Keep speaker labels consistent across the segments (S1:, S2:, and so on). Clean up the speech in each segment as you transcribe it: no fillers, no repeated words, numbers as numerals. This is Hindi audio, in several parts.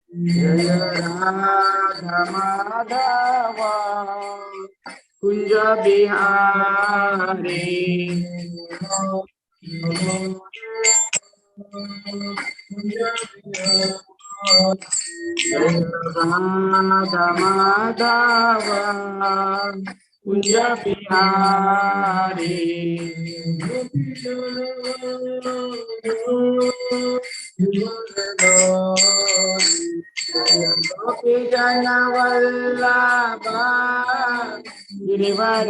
S1: जय राधा माधव कुंज बिहारी जय राधा माधव कुंज बिहारी गोपी जन वल्लभा गिरिवरधारी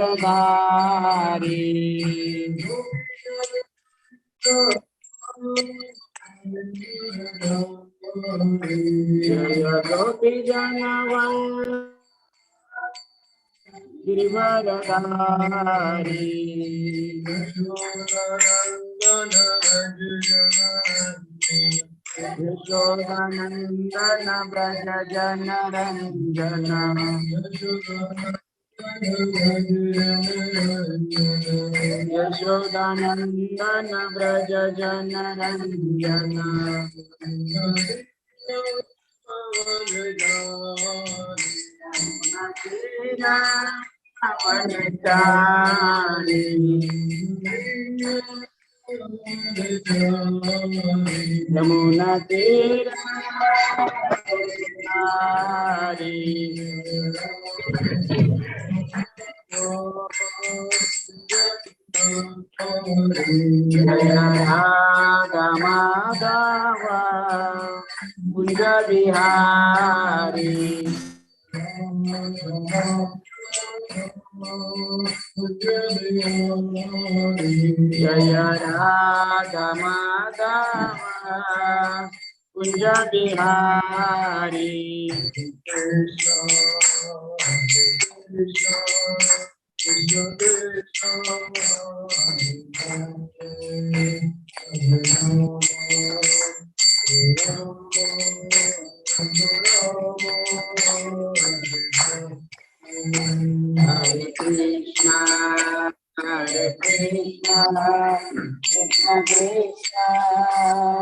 S1: जय गोपी जन गिरिवरधारी यशोदानंदन ब्रज जन रंजन यशोदानंदन ब्रज जन रंजन यमुना तेरा जय राधा माधव कुंज बिहारी जय Radha Madhav Kunj Bihari Hare Krishna, Hare Krishna, Krishna Krishna,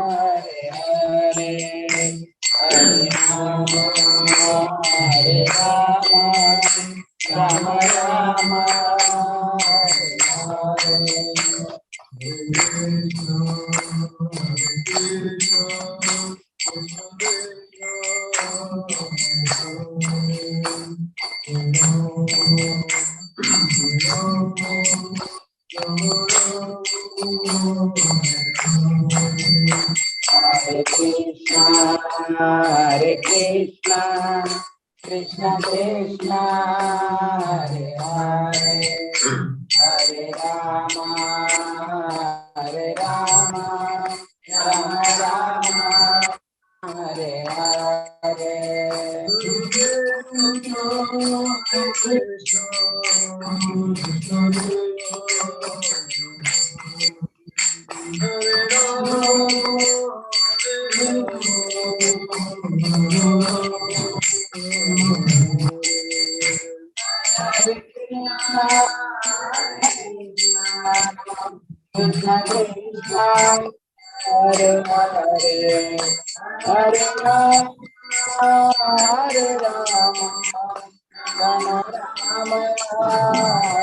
S1: Hare Hare, Hare Rama, Hare Rama, Rama Rama, Hare Hare. Hare Krishna, Hare Krishna, Krishna Krishna, Hare Hare, Hare Rama, Hare Rama, Rama Rama, Hare Hare. Krishna Krishna, Hare Hare, Hare Rama, Hare Rama, Rama Rama, Hare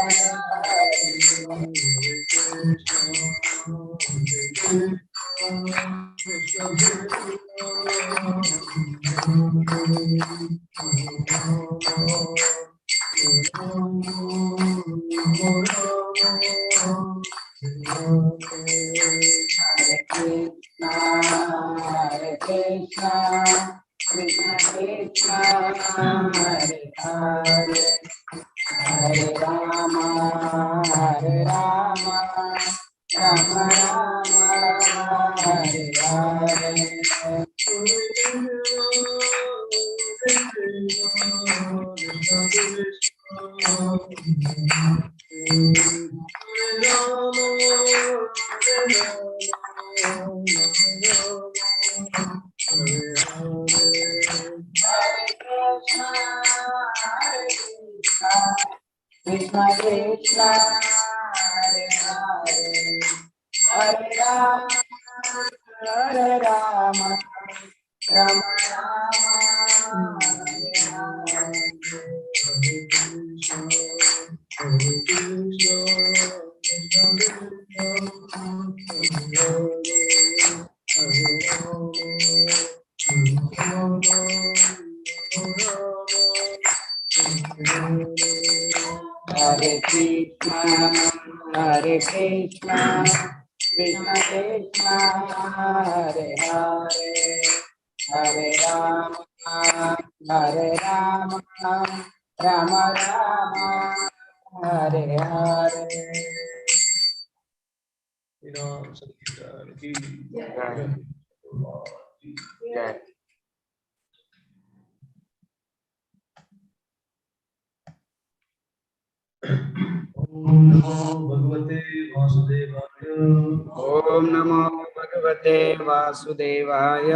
S1: Krishna, Hare Krishna, Krishna Krishna, Hare Hare, Hare Rama, Hare Rama, Rama Rama, Hare Hare. Krishna Krishna, Hare Hare, Hare Rama, Hare Rama, Rama Rama, Hare Krishna, Hare Krishna, Krishna Krishna, Hare Hare, Hare Rama, Hare Rama, Rama Rama, Hare Hare. Jai.
S2: ओम नमो भगवते वासुदेवाय।
S1: ओम नमो भगवते वासुदेवाय।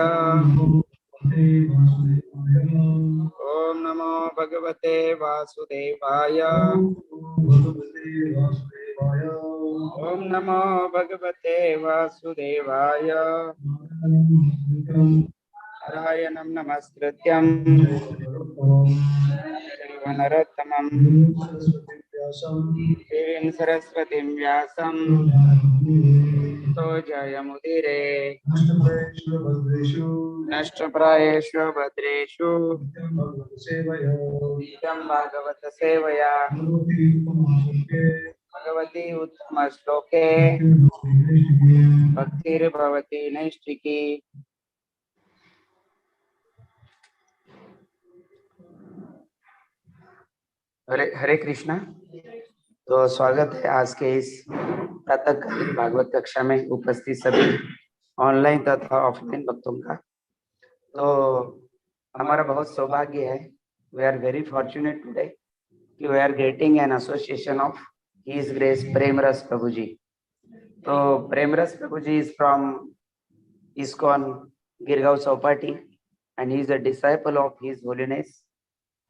S1: ओम नमो भगवते वासुदेवाय। ओम नमो भगवते वासुदेवाय। नारायणं नमस्कृत्यं नरोत्तमं देवीं सरस्वतीं व्यासं ततो जयमुदीरे। नष्टप्रायेषु भद्रेषु नित्यं भागवत सेवया भगवती उत्तम श्लोके भक्तिर्भवति नैष्ठिकी। हरे हरे कृष्णा। तो स्वागत है आज के इस प्रातःकालीन भागवत कक्षा में उपस्थित सभी ऑनलाइन तथा ऑफलाइन भक्तों का। तो हमारा बहुत सौभाग्य है, we are very fortunate today कि we are getting an association of his grace Premras Prabhu ji. तो Premras Prabhu ji is from ISKCON Girgaon Chowpatty and he is a disciple of his holiness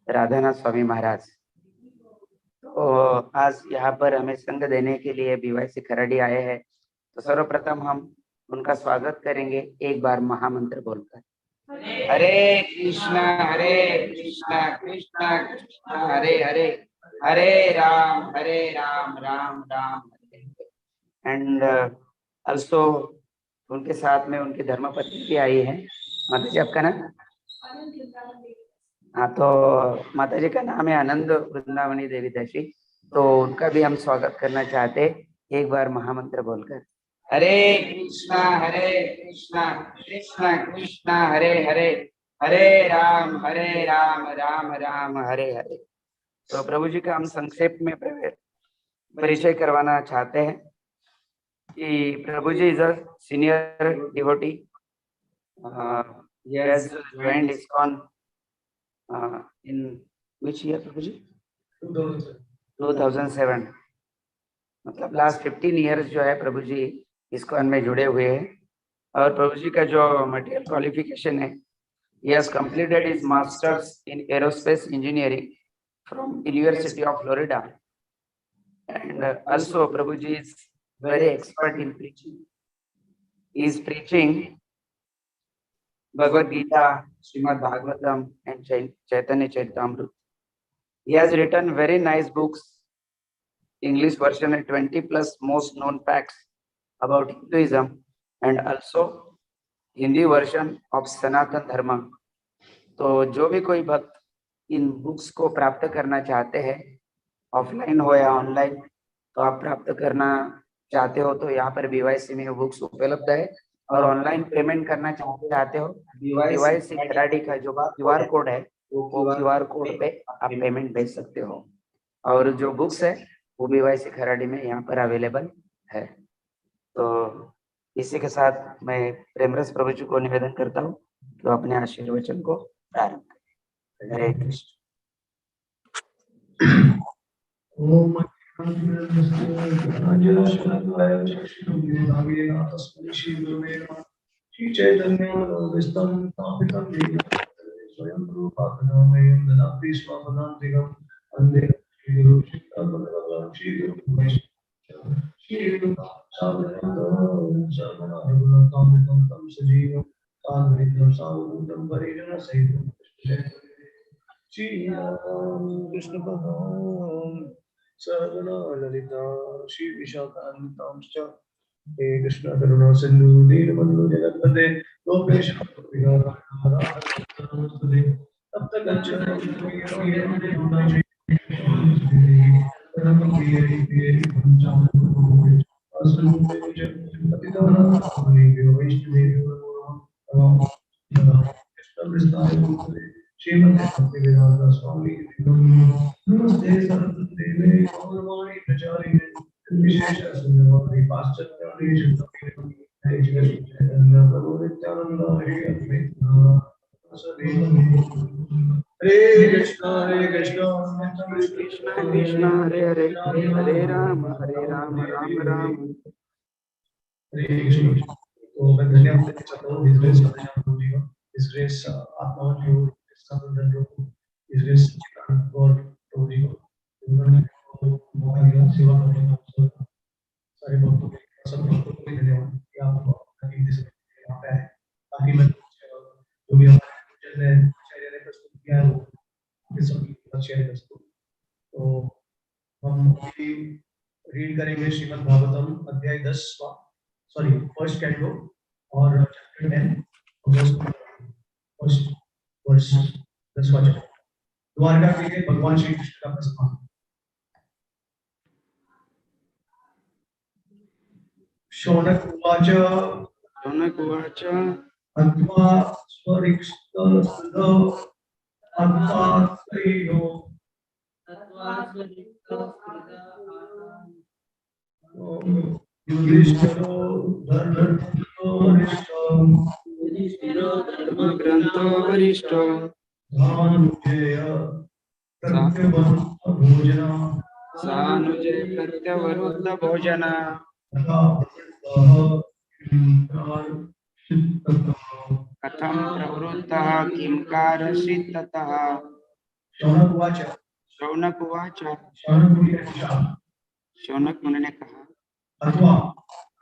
S1: Radhanath Swami Maharaj. तो आज यहाँ पर हमें संग देने के लिए BYC खराड़ी आए हैं। तो सर्वप्रथम हम उनका स्वागत करेंगे एक बार महामंत्र बोलकर। हरे कृष्णा कृष्णा कृष्णा हरे हरे, हरे राम राम राम हरे। एंड ऑल्सो उनके साथ में उनकी धर्मपत्नी भी आई है। माता जी आपका नाम? हाँ, तो माता जी का नाम है आनंद वृंदावनी देवी दशी। तो उनका भी हम स्वागत करना चाहते एक बार महामंत्र बोलकर। हरे कृष्णा कृष्णा कृष्णा हरे हरे, हरे राम राम राम हरे हरे। तो प्रभु जी का हम संक्षेप में परिचय करवाना चाहते हैं कि Prabhu ji is a senior devotee. he has joined ISKCON in which year Prabhu ji? 2007। मतलब लास्ट 15 इयर्स जो है प्रभु जी ISKCON में जुड़े हुए हैं। और प्रभु जी का जो मटेरियल क्वालिफिकेशन है, he has completed his masters in aerospace engineering from University of Florida, and also Prabhuji is very expert in preaching. He is preaching Bhagavad Gita, Srimad Bhagavatam and Chaitanya Charitamrita. He has written very nice books, English version and 20+ most known facts about Hinduism, and also Hindi version of Sanatan Dharma. तो जो भी कोई भक्त इन बुक्स को प्राप्त करना चाहते हैं, ऑफलाइन हो या ऑनलाइन, तो आप प्राप्त करना चाहते हो तो यहाँ पर BYC में बुक्स उपलब्ध है। और ऑनलाइन पेमेंट करना चाहते हो, BYC खराड़ी का जो QR कोड है, वो QR कोड पे आप पेमेंट भेज सकते हो। और जो बुक्स है वो BYC खराड़ी में यहाँ पर अवेलेबल है। तो इसी के साथ मैं प्रेमरस प्रभु जी को निवेदन करता हूँ तो अपने आशीर्वचन को प्रारंभ करें। हरे कृष्ण।
S2: ओम कृष्ण भगवान सहगना ललिता श्री विशाखान्वितांश्च हे कृष्ण करुणा सिंधु दीनबंधु जगत्पते गोपेश नमस्ते तब तक अच्छा नमस्ते सरस्वती देवे गौरवाणी प्रचारिणे विशेष हरे कृष्णा
S1: कृष्ण कृष्ण हरे हरे, हरे राम राम राम।
S2: हरे कृष्ण। तो मैं धन्यवाद देना चाहता हूँ इस ग्रेस जी को, इस ग्रेस आत्मा जो संबंधन जो इस ग्रेस गॉड प्रभु जी को उन्होंने मौका दिया सेवा करने का अवसर। सारे भक्तों के सब भक्तों को भी धन्यवाद कि आप ताकि इस यहाँ पे आए ताकि मैं जो भी हमारे ने आचार्य ने प्रस्तुत किया है वो इस सब शेयर कर सकूं। तो हम अभी रीड करेंगे श्रीमद् भागवतम अध्याय 10 सॉरी फर्स्ट कैंटो और चैप्टर 10 फर्स्ट वर्स 10वां चैप्टर। द्वारका के लिए भगवान श्री कृष्ण का प्रस्थान। शौनक उवाच अत्वा स्वरिक्तस्पृधो अत्वात्मैनो युधिष्ठिरो
S1: धर्मग्रन्थो वरिष्ठो
S2: सानुजेय प्रत्यवरुद्धभोजना
S1: सानुजय प्रत्यवरुद्ध भोजन कथं प्रवृत्तः किंकारश्चित् ततः।
S2: शौनक उवाच
S1: शौनक उवाच शौनक मुनि ने कहा
S2: अथवा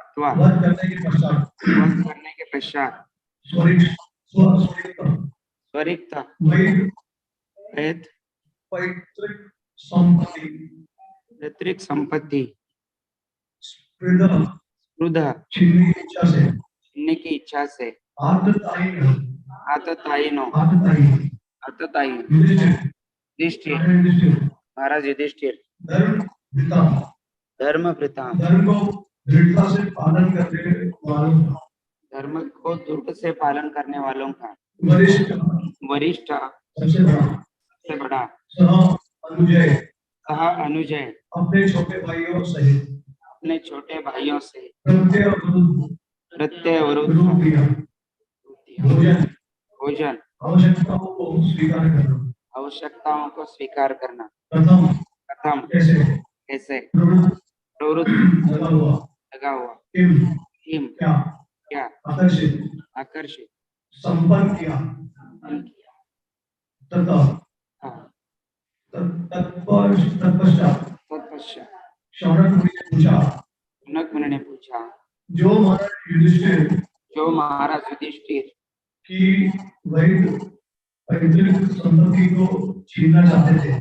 S1: अथवा
S2: वध करने के पश्चात
S1: स्वरिक्त वेद पैतृक संपत्ति स्पृधा छीनने की इच्छा से आततायी महाराज युधिष्ठिर धर्म प्रताप धर्म को दृढ़ से पालन करने वालों का वरिष्ठ सबसे बड़ा सह अनुजय
S2: अपने छोटे भाइयों सहित
S1: अपने छोटे भाइयों से
S2: प्रत्यय
S1: भोजन आवश्यकताओं को स्वीकार करना प्रथम कैसे प्रवृत्त लगा हुआ किम क्या आकर्षित
S2: संपन्न किया
S1: तत्पश्चात
S2: शौनक मुनि ने पूछा जो महाराज युधिष्ठिर की पैतृक संपत्ति को छीनना चाहते थे,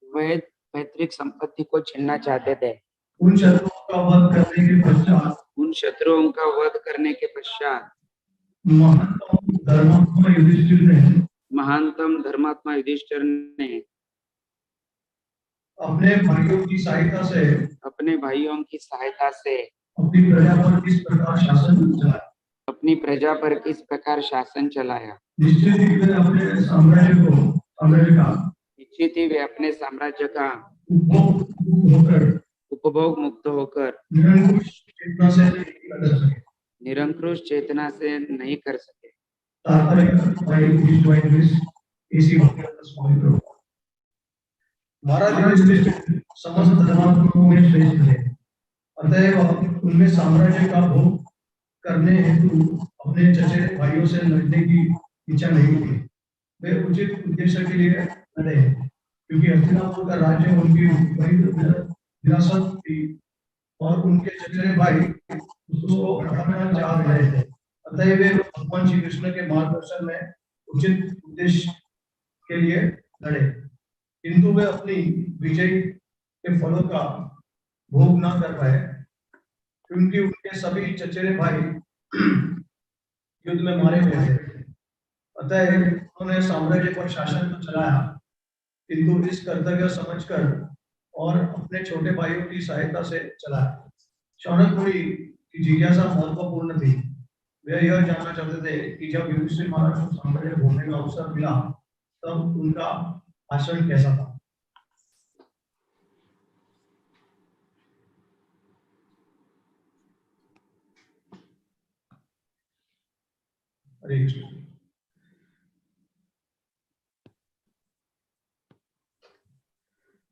S1: वे पैतृक संपत्ति को छीनना चाहते थे,
S2: उन शत्रुओं का वध करने के पश्चात महानतम धर्मात्मा युधिष्ठिर ने अपने भाइयों की सहायता से अपनी प्रजा पर किस प्रकार शासन चलाया। निश्चित ही वे अपने साम्राज्य का उपभोग मुक्त होकर निरंकुश चेतना से नहीं कर सके। महाराज समस्त धर्मात्माओं में श्रेष्ठ थे, अतएव उनमें साम्राज्य का भोग करने हेतु अपने चचेरे भाइयों से लड़ने की इच्छा नहीं थी। वे उचित उद्देश्य के लिए लड़े, क्योंकि हस्तिनापुर का राज्य उनकी विरासत थी और उनके चचेरे भाई उसको हटाना चाह रहे थे। अतएव वे भगवान श्री कृष्ण के मार्गदर्शन में उचित उद्देश्य के लिए लड़े, किंतु वे अपनी विजय के फलों का भोग न कर पाए, क्योंकि उनके सभी चचेरे भाई युद्ध में मारे गए थे। अतः उन्होंने साम्राज्य पर शासन तो चलाया, किंतु इस कर्तव्य समझकर और अपने छोटे भाइयों की सहायता से चलाया। शौनक मुनि की जिज्ञासा महत्वपूर्ण थी। वे यह जानना चाहते थे कि जब युधिष्ठिर महाराज को साम्राज्य भोगने का अवसर मिला तब उनका आचरण कैसा था। हरे कृष्ण।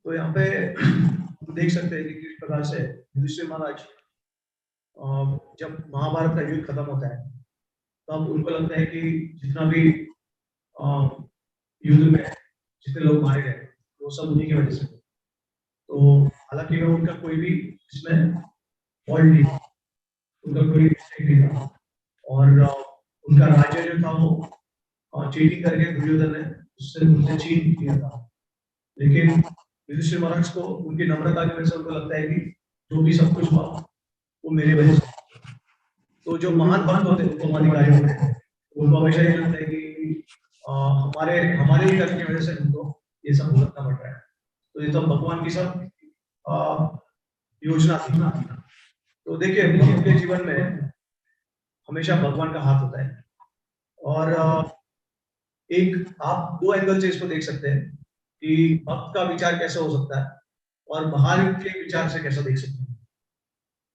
S2: तो यहाँ पे हम देख सकते हैं कि किस प्रकार से युधिष्ठिर महाराज जब महाभारत का युद्ध खत्म होता है तब उनको लगता है कि जितना भी युद्ध में जितने लोग मारे गए वो सब उन्हीं की वजह से। तो हालांकि वो उनका कोई भी इसमें फॉल्ट नहीं था, उनका कोई मिस्टेक नहीं था, और उनका राज्य जो था वो चीटिंग करके दुर्योधन ने उससे उनसे छीन लिया था। लेकिन युधिष्ठिर महाराज को उनकी नम्रता की वजह से उनको लगता है कि जो भी सब कुछ हुआ वो मेरे वजह से। तो जो महान भक्त होते हैं उत्तम अधिकारी होते हैं उनको हमेशा ये लगता है कि हमारे हमारे ही कर्म की वजह से उनको ये सब भुगतना पड़ रहा है। तो ये तो भगवान की सब योजना थी। तो देखिए भक्त के जीवन में हमेशा भगवान का हाथ होता है, और एक आप दो एंगल से इसको देख सकते हैं कि भक्त का विचार कैसे हो सकता है और महान के विचार से कैसा देख सकते हैं।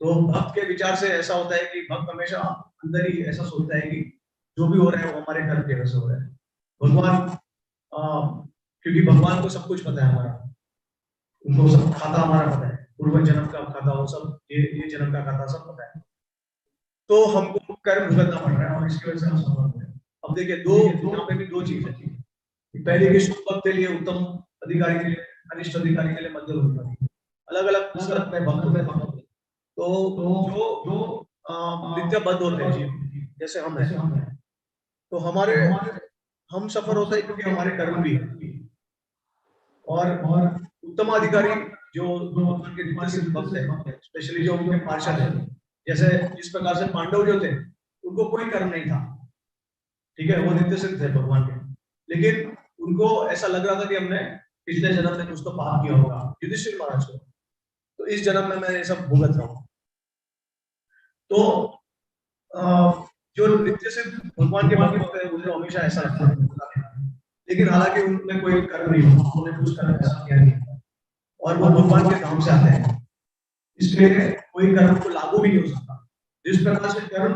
S2: तो भक्त के विचार से ऐसा होता है कि भक्त हमेशा अंदर ही ऐसा सोचता है कि जो भी हो रहा है वो हमारे कर्म की वजह से हो रहा है। भगवान क्योंकि भगवान को सब कुछ पता है हमारा, उनको सब खाता हमारा पता है, पूर्व जन्म का खाता वो सब, ये जन्म का खाता सब पता है। तो हमको कर्म भुगतना पड़ रहा है और इसकी वजह से हम सफल हो रहे हैं। अब देखिए दो यहाँ पे भी दो चीजें थी। पहले के शुभ भक्त के लिए, उत्तम अधिकारी के लिए, अनिष्ट अधिकारी के लिए मध्यम अधिकारी, अलग अलग स्तर में भक्त होते हैं। तो जो नित्य बद्ध होते हैं जीव जैसे हम हैं, तो हमारे हम सफर होते हैं क्योंकि हमारे कर्म भी है। और उत्तम अधिकारी जो भगवान के नित्य सिद्ध भक्त है, स्पेशली जो उनके पार्षद है, जैसे जिस प्रकार से पांडव जो थे उनको कोई कर्म नहीं था, ठीक है, वो नित्य सिद्ध थे भगवान के, लेकिन उनको ऐसा लग रहा था कि हमने पिछले जन्म में कुछ तो पाप किया होगा युधिष्ठिर महाराज को, तो इस जन्म में मैं ये सब भुगत रहा हूँ। तो जो नित्य सिद्ध भगवान के भक्त होते हैं उनको हमेशा ऐसा लगता है, लेकिन हालांकि उनमें कोई कर्म नहीं होता, उन्होंने कुछ कर्म ऐसा किया नहीं और वो भगवान के धाम से आते हैं, इसलिए कोई कर्म को लागू भी नहीं हो सकता। जिस प्रकार से कर्म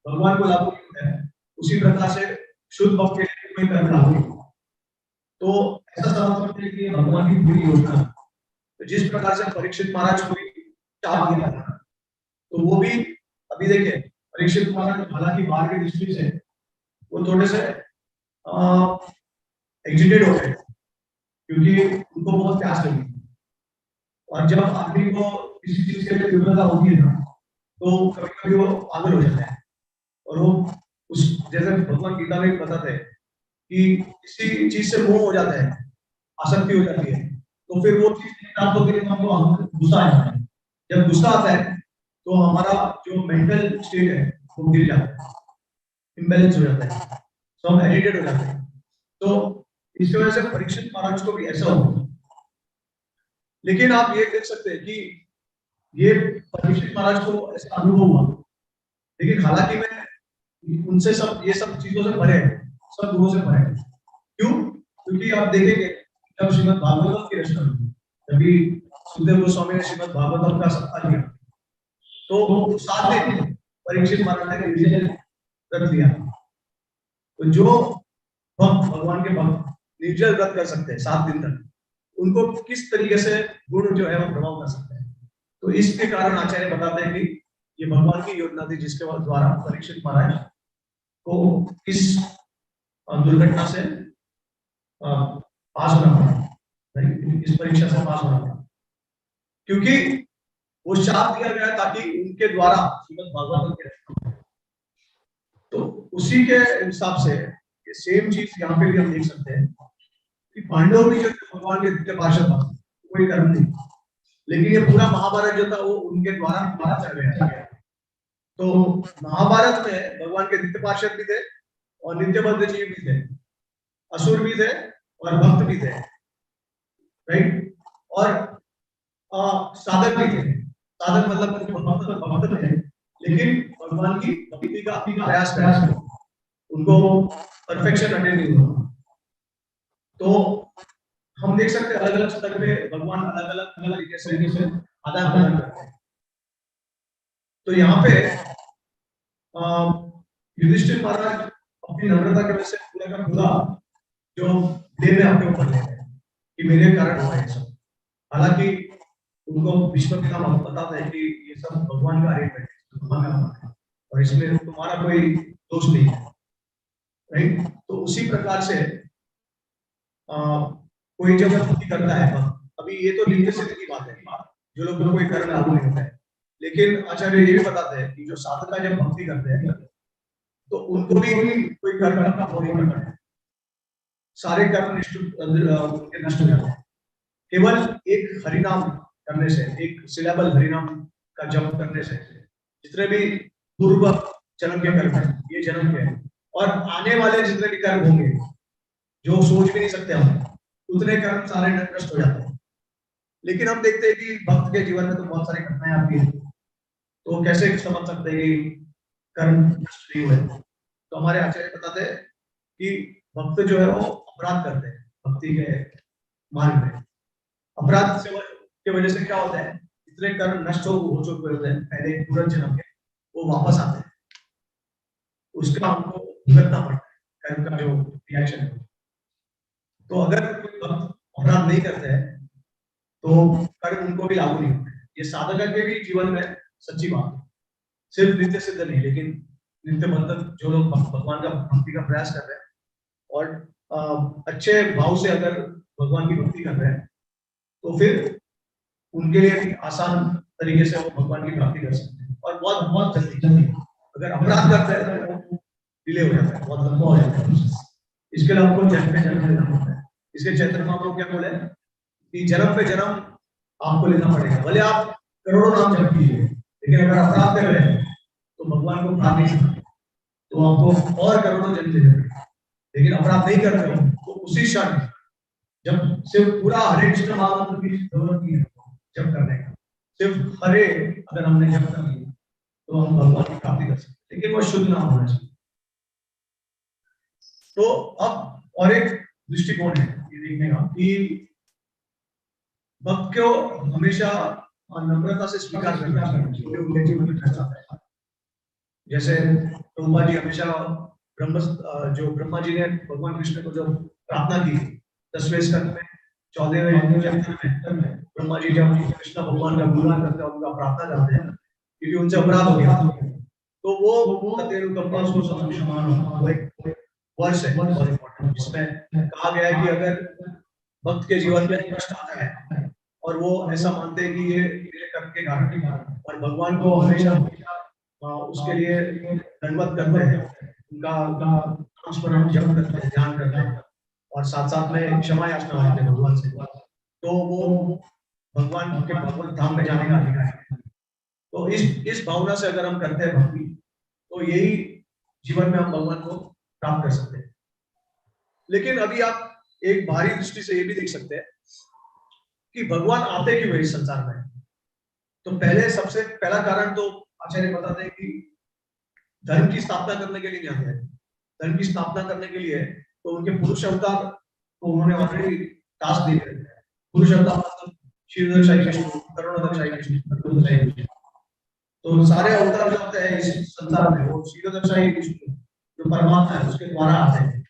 S2: भगवान को लागू नहीं होता है उसी प्रकार से शुद्ध भक्त के लिए कोई कर्म लागू नहीं होता। तो ऐसा समझते हैं कि भगवान की पूरी योजना है। तो जिस प्रकार से परीक्षित महाराज को चाप दिया था, तो वो भी अभी देखिए परीक्षित महाराज हालांकि बाहर की दृष्टि से वो थोड़े से एग्जिटेड हो गए क्योंकि उनको बहुत प्यास लगी, और जब आदमी को किसी चीज के लिए तीव्रता होती है ना तो कभी कभी वो पागल हो जाता है, और वो उस जैसे भगवान गीता में बताते हैं कि किसी चीज से मोह हो जाता है, आसक्ति हो जाती है, तो फिर वो चीज प्राप्त होने के बाद हमको गुस्सा आता है। जब गुस्सा आता है तो हमारा जो मेंटल स्टेट है वो गिर जाता है, इम्बैलेंस हो जाता है, तो हम एजिटेट हो जाते हैं। तो इसकी वजह से परीक्षित महाराज को भी ऐसा हुआ। लेकिन आप ये देख सकते हैं कि ये परीक्षित महाराज को ऐसा अनुभव हुआ, लेकिन हालांकि मैं उनसे सब ये सब चीजों से परे है, सब गुरुओं से परे है। क्यों? क्योंकि आप देखेंगे जब श्रीमद् भागवतम की रचना हुई, तभी सुखदेव गोस्वामी ने श्रीमद् भागवतम का सत्ता लिया, तो 7 दिन परीक्षित महाराज ने निर्जल व्रत लिया। तो जो भक्त भगवान के भक्त निर्जल व्रत कर सकते हैं 7 दिन तक, उनको किस तरीके से गुण जो है वो प्रभाव कर सकते हैं। तो इसके कारण आचार्य बताते हैं कि ये भगवान की योजना थी जिसके द्वारा परीक्षित महाराज को इस दुर्घटना से पास होना पड़ा, इस परीक्षा से पास होना पड़ा, क्योंकि वो शाप दिया गया ताकि उनके द्वारा श्रीमद् भागवतम की रचना। तो उसी के हिसाब से ये सेम चीज यहाँ पे भी हम देख सकते हैं कि पांडव भी जो भगवान के दिव्य पार्षद था कोई कर्म नहीं, लेकिन ये पूरा महाभारत जो था वो उनके द्वारा चल गया। तो महाभारत में भगवान के दिव्य पार्षद भी थे और नित्य बद्ध जीव भी थे, असुर भी थे और भक्त भी थे, राइट। और साधक भी थे। साधक मतलब भक्त थे, लेकिन भगवान की भक्ति का प्रयास कर रहे थे, उनको परफेक्शन अटेन नहीं हुआ। तो हम देख सकते हैं अलग अलग स्तर पे भगवान अलग अलग तरीके से आदान प्रदान करते हैं। तो यहाँ पे युधिष्ठिर महाराज अपनी नम्रता की वजह से पूरा का पूरा जो ब्लेम है अपने ऊपर ले रहे हैं कि मेरे कारण हुआ है सब। हालांकि उनको विश्व पिता बताता है कि ये सब भगवान का अरेंजमेंट है, भगवान का काम है और इसमें तुम्हारा कोई दोष नहीं है, राइट। तो उसी प्रकार से कोई जब भक्ति करता है, अभी ये तो नित्य सिद्ध की बात है, जो लोग कोई कर्म लागू नहीं होता है, लेकिन आचार्य ये भी बताते हैं कि जो साधक जब भक्ति करते हैं तो उनको भी कोई कर्म का भाव नहीं करना है, सारे कर्म नष्ट हो जाते हैं। केवल एक हरिनाम करने से, एक सिलेबल हरिनाम का जप करने से जितने भी पूर्व जन्म के कर्म हैं, ये जन्म के हैं, और आने वाले जितने भी कर्म होंगे जो सोच भी नहीं सकते हम, उतने कर्म सारे नष्ट हो जाते हैं। लेकिन हम देखते हैं कि भक्त के जीवन में तो बहुत सारी घटनाएं आती है, तो कैसे समझ सकते हैं कि कर्म नष्ट नहीं हुए। तो हमारे आचार्य बताते हैं कि भक्त जो है वो अपराध करते हैं भक्ति के मार्ग में। अपराध की वजह से क्या होता है, जितने कर्म नष्ट हो चुके होते हैं पहले पूर्व जन्म के, वो वापस आते हैं, उसका हमको भुगतना पड़ता है कर्म का जो रिएक्शन है। तो अगर कोई भक्त अपराध नहीं करते हैं तो कर्म उनको भी लागू नहीं होते। ये साधक के भी जीवन में सच्ची बात है, सिर्फ नित्य सिद्ध नहीं, लेकिन नित्य बंधन जो लोग भगवान का भक्ति का प्रयास कर रहे हैं और अच्छे भाव से अगर भगवान की भक्ति कर रहे हैं तो फिर उनके लिए भी आसान तरीके से वो भगवान की प्राप्ति कर सकते हैं और बहुत बहुत जल्दी। अगर अपराध करते हैं तो डिले हो जाता है, बहुत लंबा हो जाता है। इसके लिए हमको जन्म पे जन्म लेना पड़ता है। इसके चैतन्य महाप्रभु क्या बोले कि जन्म पे जन्म आपको लेना पड़ेगा, भले आप करोड़ों नाम जप कीजिए, लेकिन अगर अपराध कर रहे हैं तो भगवान को प्राप्त नहीं सकते, तो आपको और करोड़ों जन्म लेने पड़ेगा। लेकिन अपराध नहीं कर रहे हो तो उसी क्षण जब सिर्फ पूरा हरे कृष्ण महामंत्र की जरूरत नहीं है जब करने का, सिर्फ हरे अगर हमने जब कर लिया तो हम भगवान की प्राप्ति कर सकते हैं, लेकिन वो शुद्ध नाम होना चाहिए। तो अब और एक दृष्टिकोण है ये देखने का कि भक्त को हमेशा नम्रता से स्वीकार करना चाहिए। जैसे ब्रह्मा जी हमेशा ब्रह्मा जी ने भगवान कृष्ण को जब प्रार्थना की 10वें स्कंद में 14वें चैप्टर में ब्रह्मा जी जब कृष्ण भगवान का गुणगान करते हैं, उनका प्रार्थना करते हैं क्योंकि उनसे अपराध हो गया, तो वो वर्ष है बहुत इंपॉर्टेंट, जिसमें कहा गया है कि अगर भक्त के जीवन में कष्ट आता है और वो ऐसा मानते हैं कि ये मेरे कर्म के कारण और भगवान को हमेशा उसके लिए दंडवत करते हैं, उनका स्मरण जप करते हैं, ध्यान करते हैं और साथ साथ में क्षमा याचना करते हैं भगवान से, तो वो भगवान के भगवान धाम में जाने का अधिकार है। तो इस भावना से अगर हम करते हैं भक्ति, तो यही जीवन में हम भगवान को प्राप्त कर सकते हैं। लेकिन अभी आप एक बाहरी दृष्टि से ये भी देख सकते हैं कि भगवान आते क्यों है इस संसार में। तो सबसे पहला कारण तो आचार्य बताते हैं कि धर्म की स्थापना करने के लिए नहीं आते हैं। धर्म की स्थापना करने के लिए तो उनके पुरुष अवतार को उन्होंने ऑलरेडी टास्क दे दिया है। पुरुष अवतार मतलब क्षीरोदक साई कृष्ण, करुणोदक साई कृष्ण, तो सारे अवतार जो होते हैं इस संसार में वो क्षीरोदक साई कृष्ण जो परमात्मा है उसके द्वारा आते हैं।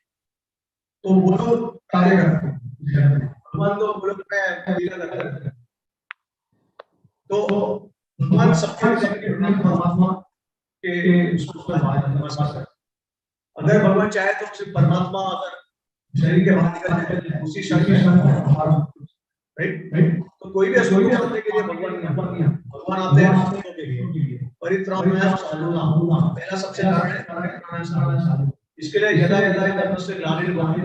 S2: तो वो लोग कार्य करते हैं, भगवान तो गोलोक में लीला करते हैं। तो भगवान सबके परमात्मा के नमस्कार करते। अगर भगवान चाहे तो सिर्फ परमात्मा अगर शरीर के बाहर निकल जाए उसी शरीर में, राइट, तो कोई भी असुर को मारने के लिए भगवान आते हैं भक्तों के लिए। परित्राणाय साधूनां, पहला सबसे कारण है परित्राणाय साधूनां। इसके लिए यदा यदा धर्मस्य ग्लानिर्भवति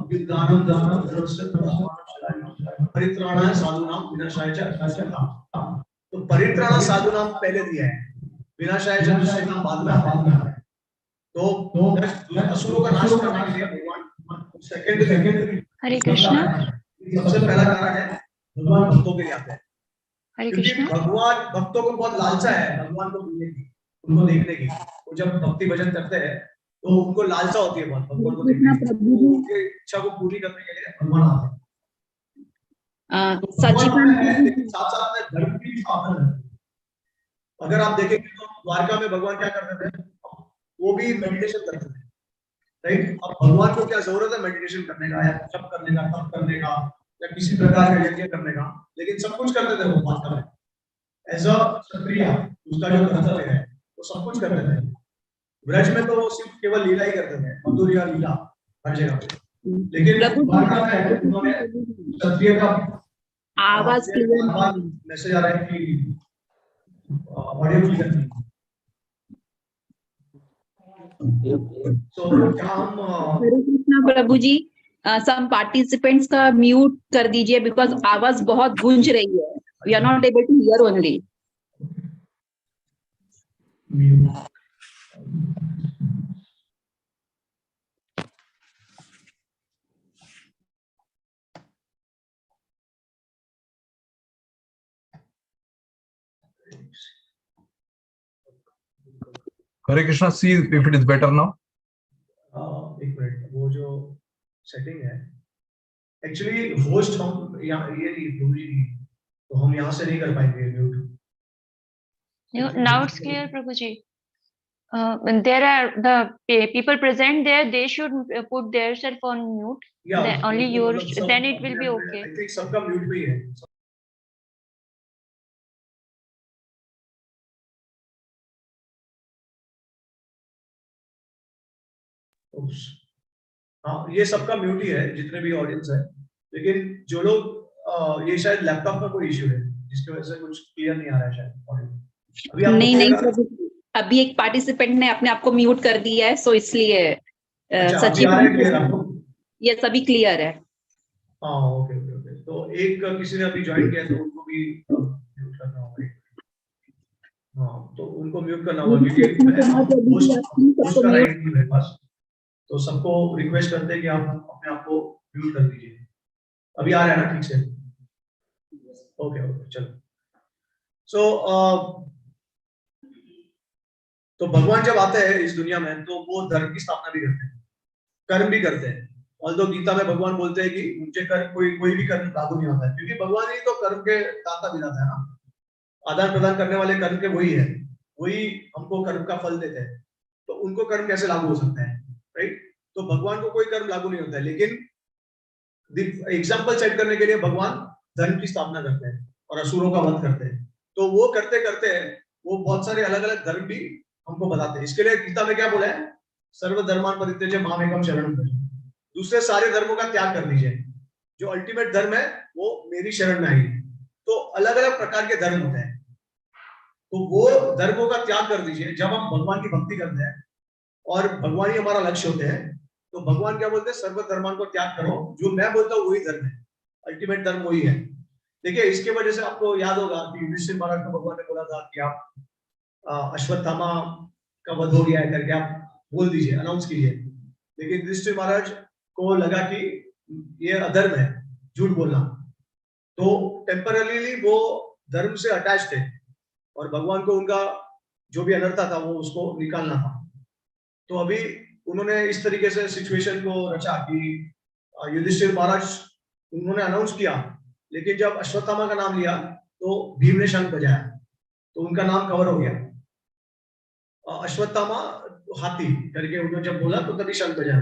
S2: विद्यानं दानं धर्मस्य प्रसादनं परित्राणाय साधूनां विनाशाय च दुष्कृताम्। तो परित्राणाय साधूनां पहले दिया है, विनाशाय च दुष्कृताम् बाद में है। तो असुरों का नाश करने के लिए भगवान सेकंड
S3: हरे कृष्णा।
S2: सबसे पहला कारण है भगवान भक्तों के लिए आते हैं,
S3: हरे
S2: क्योंकि
S3: कृष्णा।
S2: भगवान भक्तों को बहुत लालसा है भगवान को मिलने की, उनको देखने की। वो जब भक्ति भजन करते हैं तो उनको लालसा होती है बहुत भगवान को देखने की, उनकी इच्छा को पूरी करने के लिए भगवान आते हैं।
S3: सचिदानंद
S2: है, लेकिन साथ साथ में धर्म की स्थापना है। अगर आप देखेंगे तो द्वारका में भगवान क्या करते थे, वो भी मेडिटेशन करते थे, राइट। अब भगवान को क्या जरूरत है मेडिटेशन करने का या जप करने का, तप करने का, या किसी प्रकार का यज्ञ करने का, लेकिन सब कुछ करते थे वो वास्तव में एज अ क्षत्रिय। उसका जो कर्तव्य है वो सब कुछ करते थे। ब्रज में तो वो सिर्फ केवल लीला ही करते थे, मधुर या लीला हर जगह पे, लेकिन द्वारका में उन्होंने क्षत्रिय का
S3: आवाज क्लियर
S2: मैसेज आ रहा है कि ऑडियो क्लियर नहीं। तो क्या हम
S3: हरे कृष्णा प्रभु जी, सम पार्टिसिपेंट्स का म्यूट कर दीजिए बिकॉज आवाज बहुत गूंज रही है। We are not able to hear only.
S4: Hare Krishna, see if it is better now.
S2: एक मिनट, वो जो सेटिंग है एक्चुअली होस्ट हम यहाँ ये नहीं दूरी नहीं, तो हम यहाँ से नहीं कर पाएंगे mute.
S5: Now it's clear, Prabhuji. There are the people present there. They should put their self on mute. Then only yours. Then it will be okay.
S2: I think सबका म्यूट पे ही है। हाँ, ये सबका म्यूट ही है जितने भी ऑडियंस है, लेकिन जो लोग ये शायद लैपटॉप में कोई इश्यू है जिसकी वजह से कुछ क्लियर नहीं आ रहा है शायद ऑडियो।
S3: नहीं नहीं प्रभु, अभी एक पार्टिसिपेंट ने अपने आप को म्यूट कर दिया है, सो इसलिए सचिन ये सभी क्लियर है।
S2: हाँ ओके ओके ओके, तो एक किसी ने अभी ज्वाइन किया तो उनको भी म्यूट करना होगा। हाँ, तो उनको म्यूट करना होगा क्योंकि होस्ट का राइट है पास, तो सबको रिक्वेस्ट करते हैं कि आप अपने आप को म्यूट कर दीजिए। अभी आ रहा है ना ठीक से? ओके ओके चलो। तो भगवान जब आते हैं इस दुनिया में तो वो धर्म की स्थापना भी करते हैं, कर्म भी करते हैं। ऑल्दो गीता में भगवान बोलते हैं कि मुझे कर्म कोई भी कर्म लागू नहीं होता है, क्योंकि भगवान ही तो कर्म के दाता विधाता है ना, आदान प्रदान करने वाले कर्म के वही है, वही हमको कर्म का फल देते हैं, तो उनको कर्म कैसे लागू हो सकता है, राइट। तो भगवान को कोई कर्म लागू नहीं होता है, लेकिन एग्जाम्पल सेट करने के लिए भगवान धर्म की स्थापना करते हैं और असुरों का वध करते हैं। तो वो करते करते वो बहुत सारे अलग अलग धर्म भी हमको बताते हैं। इसके लिए गीता में क्या बोला है, सर्व धर्मान परित्यज्य माम एकम शरणम व्रज, दूसरे सारे धर्मों का त्याग कर दीजिए, जो अल्टीमेट धर्म है वो मेरी शरण में आइए। तो अलग अलग प्रकार के धर्म होते हैं, तो वो धर्मों का त्याग कर दीजिए। जब हम भगवान की भक्ति करते हैं और भगवान ही हमारा लक्ष्य होते हैं, तो भगवान क्या बोलते हैं, सर्व धर्मान को त्याग करो, जो मैं बोलता हूँ वही धर्म है, अल्टीमेट धर्म वही है। देखिए इसके वजह से आपको याद होगा कि युधिष्ठिर महाराज को भगवान ने बोला था कि आप अश्वत्थामा का वध हो गया है करके आप बोल दीजिए, अनाउंस कीजिए, लेकिन युधिष्ठिर महाराज को लगा कि ये अधर्म है झूठ बोलना, तो टेम्पररीली वो धर्म से अटैच थे और भगवान को उनका जो भी अनर्था था वो उसको निकालना था। तो अभी उन्होंने इस तरीके से सिचुएशन को रचा कि युधिष्ठिर महाराज उन्होंने अनाउंस किया, लेकिन जब अश्वत्थामा का नाम लिया तो भीम ने शंख बजाया, तो उनका नाम कवर हो गया। अश्वत्थामा हाथी करके उन्होंने जब बोला तो तभी शंख बजाया,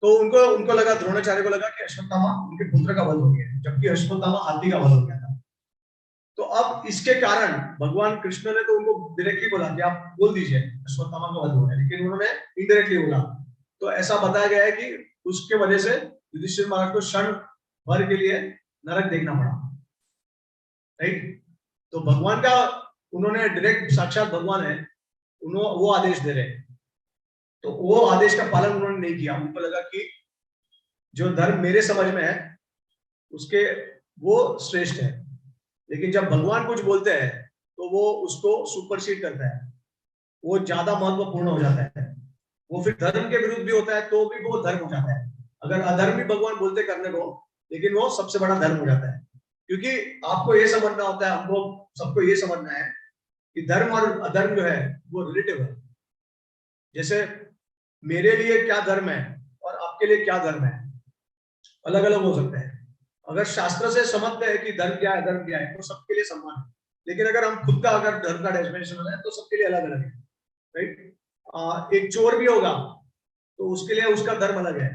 S2: तो उनको लगा, द्रोणाचार्य को लगा कि अश्वत्थामा उनके पुत्र का वध हो गया, जबकि अश्वत्थामा हाथी का वध हो गया था। तो अब इसके कारण भगवान कृष्ण ने तो उनको डायरेक्टली बोला कि आप बोल दीजिए अश्वत्थामा का वध हो गया, लेकिन उन्होंने इनडायरेक्टली बोला। तो ऐसा बताया गया है कि उसके वजह से युधिष्ठिर महाराज को क्षण भर के लिए नरक देखना पड़ा, राइट। तो भगवान का उन्होंने डायरेक्ट, साक्षात भगवान है, वो आदेश दे रहे हैं, तो वो आदेश का पालन उन्होंने नहीं किया। उनको लगा कि जो धर्म मेरे समझ में है उसके वो श्रेष्ठ है, लेकिन जब भगवान कुछ बोलते हैं तो वो उसको सुपरसीड करता है, वो ज्यादा महत्वपूर्ण हो जाता है। वो फिर धर्म के विरुद्ध भी होता है तो भी वो धर्म हो जाता है। अगर अधर्म भी भगवान बोलते करने को, लेकिन वो सबसे बड़ा धर्म हो जाता है। क्योंकि आपको ये समझना होता है, हमको सबको ये समझना है कि धर्म और अधर्म जो है वो रिलेटिव है। जैसे मेरे लिए क्या धर्म है और आपके लिए क्या धर्म है, अलग अलग हो सकते हैं। अगर शास्त्र से समझते हैं कि धर्म क्या है, धर्म क्या है, तो सबके लिए समान है। लेकिन अगर हम खुद का अगर धर्म का डेफिनेशन है तो सबके लिए अलग अलग है, राइट। एक चोर भी होगा तो उसके लिए उसका धर्म अलग है।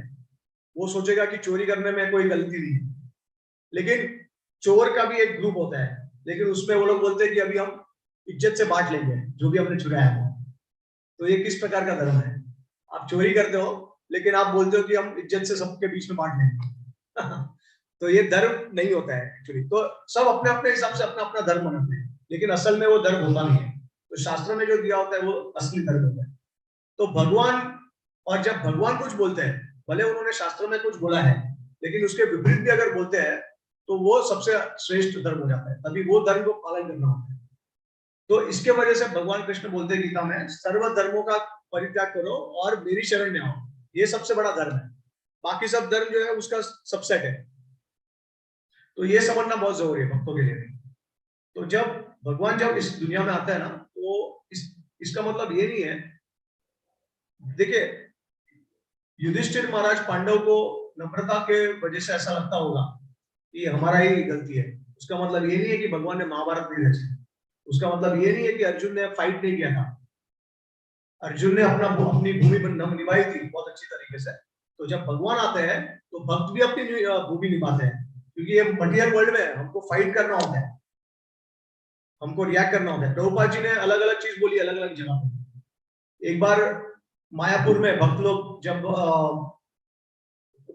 S2: वो सोचेगा कि चोरी करने में कोई गलती नहीं है। लेकिन चोर का भी एक ग्रुप होता है, लेकिन उसमें वो लोग बोलते हैं कि अभी हम इज्जत से बांट लेंगे जो भी हमने चुराया है। तो ये किस प्रकार का धर्म है? आप चोरी करते हो लेकिन आप बोलते हो कि हम इज्जत से सबके बीच में बांट लेंगे। तो ये धर्म नहीं होता है एक्चुअली। तो सब अपने अपने हिसाब से अपना अपना धर्म मनाते हैं, लेकिन असल में वो धर्म होता नहीं है। तो शास्त्र में जो दिया होता है वो असली धर्म होता है। तो भगवान, और जब भगवान कुछ बोलते हैं, भले उन्होंने शास्त्र में कुछ बोला है, लेकिन उसके विपरीत भी अगर बोलते हैं तो वो सबसे श्रेष्ठ धर्म हो जाता है। तभी वो धर्म को पालन करना होता है। तो इसके वजह से भगवान कृष्ण बोलते हैं गीता में, सर्व धर्मों का परित्याग करो और मेरी शरण में आओ। ये सबसे बड़ा धर्म है। बाकी सब धर्म जो है उसका सबसेट है। तो ये समझना बहुत जरूरी है भक्तों के लिए। तो जब भगवान जब इस दुनिया में आता है ना, तो इसका मतलब ये नहीं है, देखिए युधिष्ठिर महाराज पांडव को नम्रता के वजह से ऐसा लगता होगा कि हमारा ही गलती है। उसका मतलब ये नहीं है कि भगवान ने महाभारत नहीं रची। उसका मतलब ये नहीं है कि अर्जुन ने फाइट नहीं किया था। अर्जुन ने अपनी भूमि पर निभाई थी बहुत अच्छी तरीके से। तो जब भगवान आते हैं तो भक्त भी अपनी भूमि निभाते हैं, क्योंकि ये मटेरियल वर्ल्ड में हमको फाइट करना होता है, हमको रिएक्ट करना होता है। प्रभुपाद जी ने अलग अलग चीज बोली अलग अलग जगह पे। एक बार मायापुर में भक्त लोग जब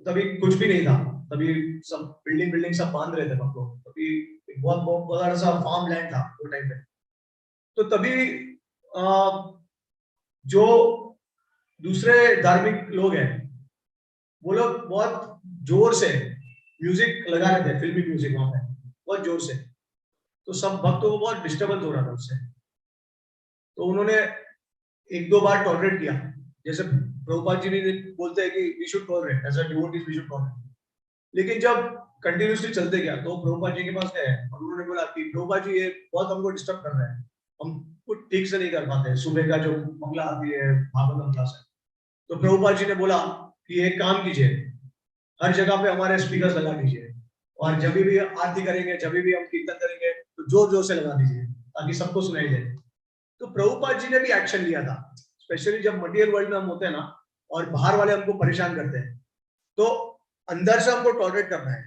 S2: तभी कुछ भी नहीं था, तभी सब बिल्डिंग सब बांध रहे थे भक्त लोग। तभी बहुत बड़ा सा फार्म लैंड था वो टाइम पे। तो तभी जो दूसरे धार्मिक लोग हैं वो लोग बहुत जोर से म्यूजिक लगा रहे थे, फिल्मी म्यूजिक वहां पे बहुत जोर से। तो सब भक्तों को बहुत डिस्टर्बेंस हो रहा था उससे। तो उन्होंने एक दो बार टॉलरेट किया, जैसे प्रभुपाद जी ने बोलते हैं कि we should tolerate, as a devotees we should tolerate. लेकिन जब कंटिन्यूसली चलते गया तो प्रभुपाद जी के पास गए और उन्होंने बोला कि प्रभुपाद जी ये बहुत हमको डिस्टर्ब कर रहा है, हम कुछ ठीक से नहीं कर पाते। सुबह का जो मंगला आती है भागवतम क्लास है, तो प्रभुपाद जी ने बोला कि एक काम कीजिए, हर जगह पे हमारे स्पीकर लगा दीजिए, और जब भी आरती करेंगे, जब भी हम कीर्तन करेंगे तो जोर जोर से लगा दीजिए ताकि सबको सुनाई दे। तो प्रभुपाद जी ने भी एक्शन लिया था। स्पेशली जब मटेरियल वर्ल्ड में हम होते हैं ना और बाहर वाले हमको परेशान करते हैं, तो अंदर से हमको टॉलरेट करना है,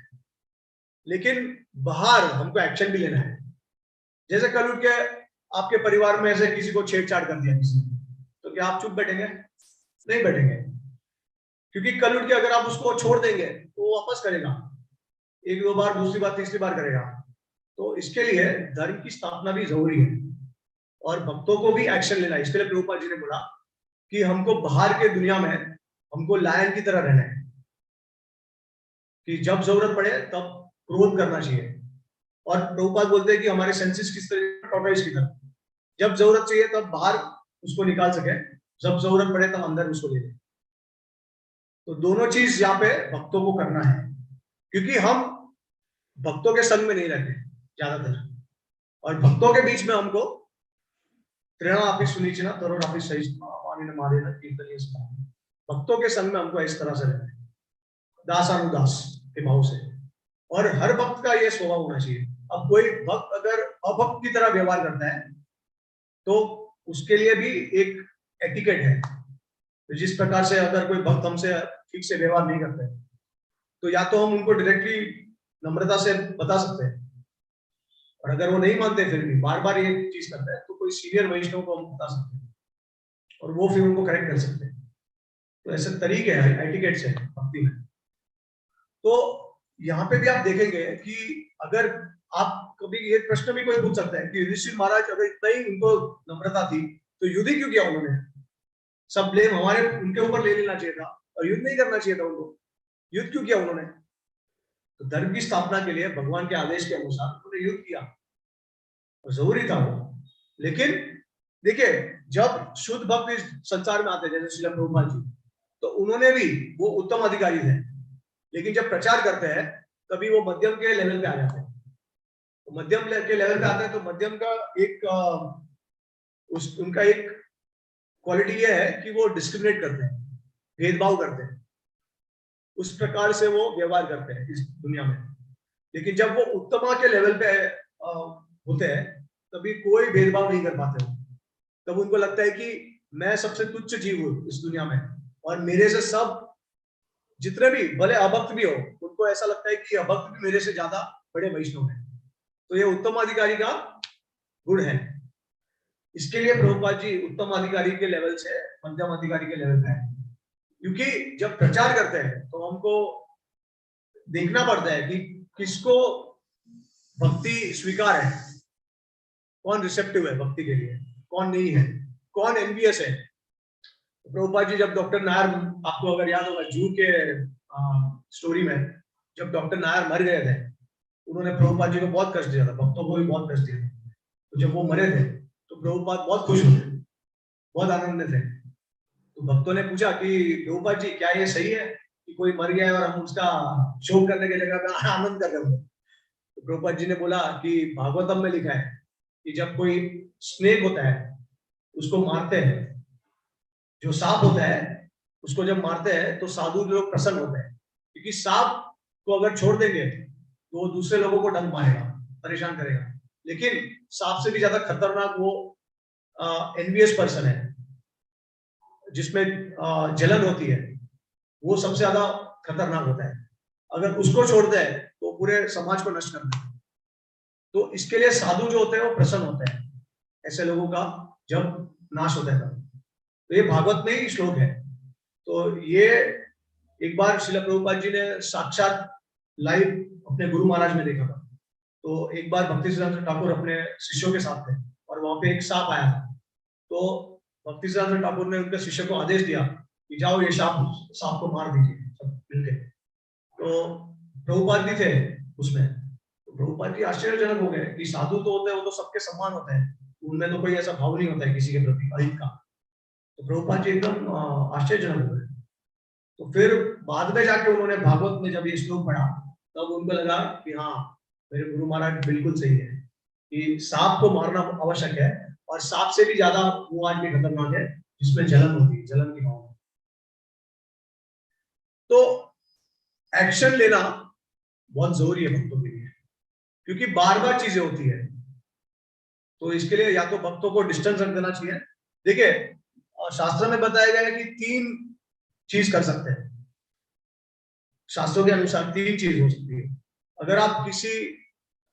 S2: लेकिन बाहर हमको एक्शन भी लेना है। जैसे कल उठ के आपके परिवार में ऐसे किसी को छेड़छाड़ कर दिया किसी ने, तो क्या आप चुप बैठेंगे? नहीं बैठेंगे, क्योंकि कल उठ के अगर आप उसको छोड़ देंगे तो वो वापस करेगा, एक दो बार, दूसरी बार, तीसरी बार करेगा। तो इसके लिए धर्म की स्थापना भी जरूरी है और भक्तों को भी एक्शन लेना है। इसके लिए प्रभुपाद जी ने बोला कि हमको बाहर के दुनिया में हमको लायन की तरह रहना है, कि जब जरूरत पड़े तब क्रोध करना चाहिए। और प्रभुपाद बोलते हैं कि हमारे सेंसेस किस तरह, टॉर्टोइस की तरह, जब जरूरत चाहिए तब बाहर उसको निकाल सके, जब जरूरत पड़े तब अंदर उसको ले। तो दोनों चीज यहाँ पे भक्तों को करना है, क्योंकि हम भक्तों के संग में नहीं रहते ज्यादातर, और भक्तों के बीच में हमको त्रिणापि सुनीचना तरुणापि सहिष्णुता मारेना कीर्तनीय। भक्तों के संग में हमको इस तरह से रहना है, दासानुदास के भाव से। और हर भक्त का ये स्वभाव होना चाहिए। अब कोई भक्त अगर अभक्त की तरह व्यवहार करता है तो उसके लिए भी एक एटिकेट है। तो जिस प्रकार से अगर कोई भक्त हमसे ठीक से व्यवहार नहीं करते तो या तो हम उनको डायरेक्टली नम्रता से बता सकते हैं, और अगर वो नहीं मानते फिर भी बार बार ये चीज करते हैं तो कोई सीनियर वैष्णव को हम बता सकते हैं और वो फिर उनको करेक्ट कर सकते हैं। तो ऐसे तरीके हैं, एटिकेट्स है भक्ति में। तो यहाँ पे भी आप देखेंगे कि अगर आप कभी ये प्रश्न भी कोई पूछ सकता है कि युधिष्ठिर महाराज अगर इतना ही उनको नम्रता थी तो युद्ध ही क्यों किया उन्होंने? सब ब्लेम हमारे उनके ऊपर ले लेना चाहिए था और युद्ध नहीं करना चाहिए था उनको, युद्ध क्यों किया उन्होंने? तो धर्म की स्थापना के लिए भगवान के आदेश के अनुसार उन्होंने युद्ध किया और जरूरी था वो। लेकिन देखिए जब शुद्ध भक्त इस संसार में आते हैं जैसे श्रील प्रभुपाद जी, तो उन्होंने भी वो उत्तम अधिकारी थे, लेकिन जब प्रचार करते हैं तभी वो मध्यम के लेवल पे आ जाते हैं। तो मध्यम के लेवल पे आते हैं तो मध्यम का एक उनका एक क्वालिटी ये है कि वो डिस्क्रिमिनेट करते हैं, भेदभाव करते हैं, उस प्रकार से वो व्यवहार करते हैं इस दुनिया में। लेकिन जब वो उत्तमा के लेवल पे होते हैं तभी कोई भेदभाव नहीं कर पाते हो। तब उनको लगता है कि मैं सबसे तुच्छ जीव हूं इस दुनिया में और मेरे से सब जितने भी भले अभक्त भी हो उनको ऐसा लगता है कि अभक्त भी मेरे से ज्यादा बड़े वैष्णव हैं। तो ये उत्तम अधिकारी का गुण है। इसके लिए प्रभुपाद जी उत्तम अधिकारी के लेवल से मध्यम अधिकारी के लेवल पे है, क्योंकि जब प्रचार करते हैं तो हमको देखना पड़ता है कि किसको भक्ति स्वीकार है, कौन रिसेप्टिव है भक्ति के लिए, कौन नहीं है, कौन एनवियस है। प्रभुपाद जी जब डॉक्टर नायर, आपको अगर याद होगा जू के स्टोरी में, जब डॉक्टर नायर मर गए थे उन्होंने प्रभुपाद जी को बहुत कष्ट दिया था, भक्तों को भी बहुत कष्ट दिया था। तो जब वो मरे थे तो प्रभुपाद बहुत खुश हुए, बहुत आनंद में थे। तो भक्तों ने पूछा कि प्रभुपाद जी क्या ये सही है कि कोई मर गया है और हम उसका शोक करने की जगह पे आनंद कर रहे हैं? तो प्रभुपाद जी ने बोला कि भागवतम में लिखा है कि जब कोई स्नेक होता है उसको मारते हैं, जो सांप होता है उसको जब मारते हैं तो साधु लोग प्रसन्न होते हैं, क्योंकि सांप को अगर छोड़ देंगे तो वो दूसरे लोगों को डंक मारेगा, परेशान करेगा। लेकिन सांप से भी ज्यादा खतरनाक वो एनवियस पर्सन है जिसमें जलन होती है, वो सबसे ज्यादा खतरनाक होता है। अगर उसको छोड़ते हैं तो पूरे समाज को नष्ट कर देते हैं। तो इसके लिए साधु जो होते हैं वो प्रसन्न होते हैं ऐसे लोगों का जब नाश होता है तब। तो ये भागवत में ही श्लोक है। तो ये एक बार श्रील प्रभुपाद जी ने साक्षात लाइव अपने गुरु महाराज में देखा था। तो एक बार भक्ति सिद्धांत ठाकुर अपने शिष्यों के साथ थे और वहां पे एक सांप आया था। तो भक्ति सिद्धांत ठाकुर ने उनके शिष्य को आदेश दिया कि जाओ ये सांप को मार दीजिए सब मिलके। तो प्रभुपाद भी थे उसमें। तो प्रभुपाद जी आश्चर्यजनक हो गए कि साधु तो होते हैं, वो तो सबके सम्मान होते हैं, उनमें तो कोई ऐसा भाव नहीं होता है किसी के प्रति अहित का। तो प्रभुपाद जी एकदम आश्चर्यजनक हो गए। तो फिर बाद में जाके उन्होंने भागवत में जब ये श्लोक पढ़ा तब उनको लगा कि हाँ मेरे गुरु महाराज बिल्कुल सही है कि सांप को मारना आवश्यक है, और सांप से भी ज्यादा वो आदमी खतरनाक है जिसमें जलन होती है, जलन की भावना। तो एक्शन लेना बहुत जरूरी है भक्तों के लिए, क्योंकि बार बार चीजें होती है। तो इसके लिए या तो भक्तों को डिस्टेंस रख देना चाहिए। देखिए शास्त्र में बताया गया है कि 3 चीज कर सकते हैं, शास्त्रों के अनुसार 3 चीज हो सकती है। अगर आप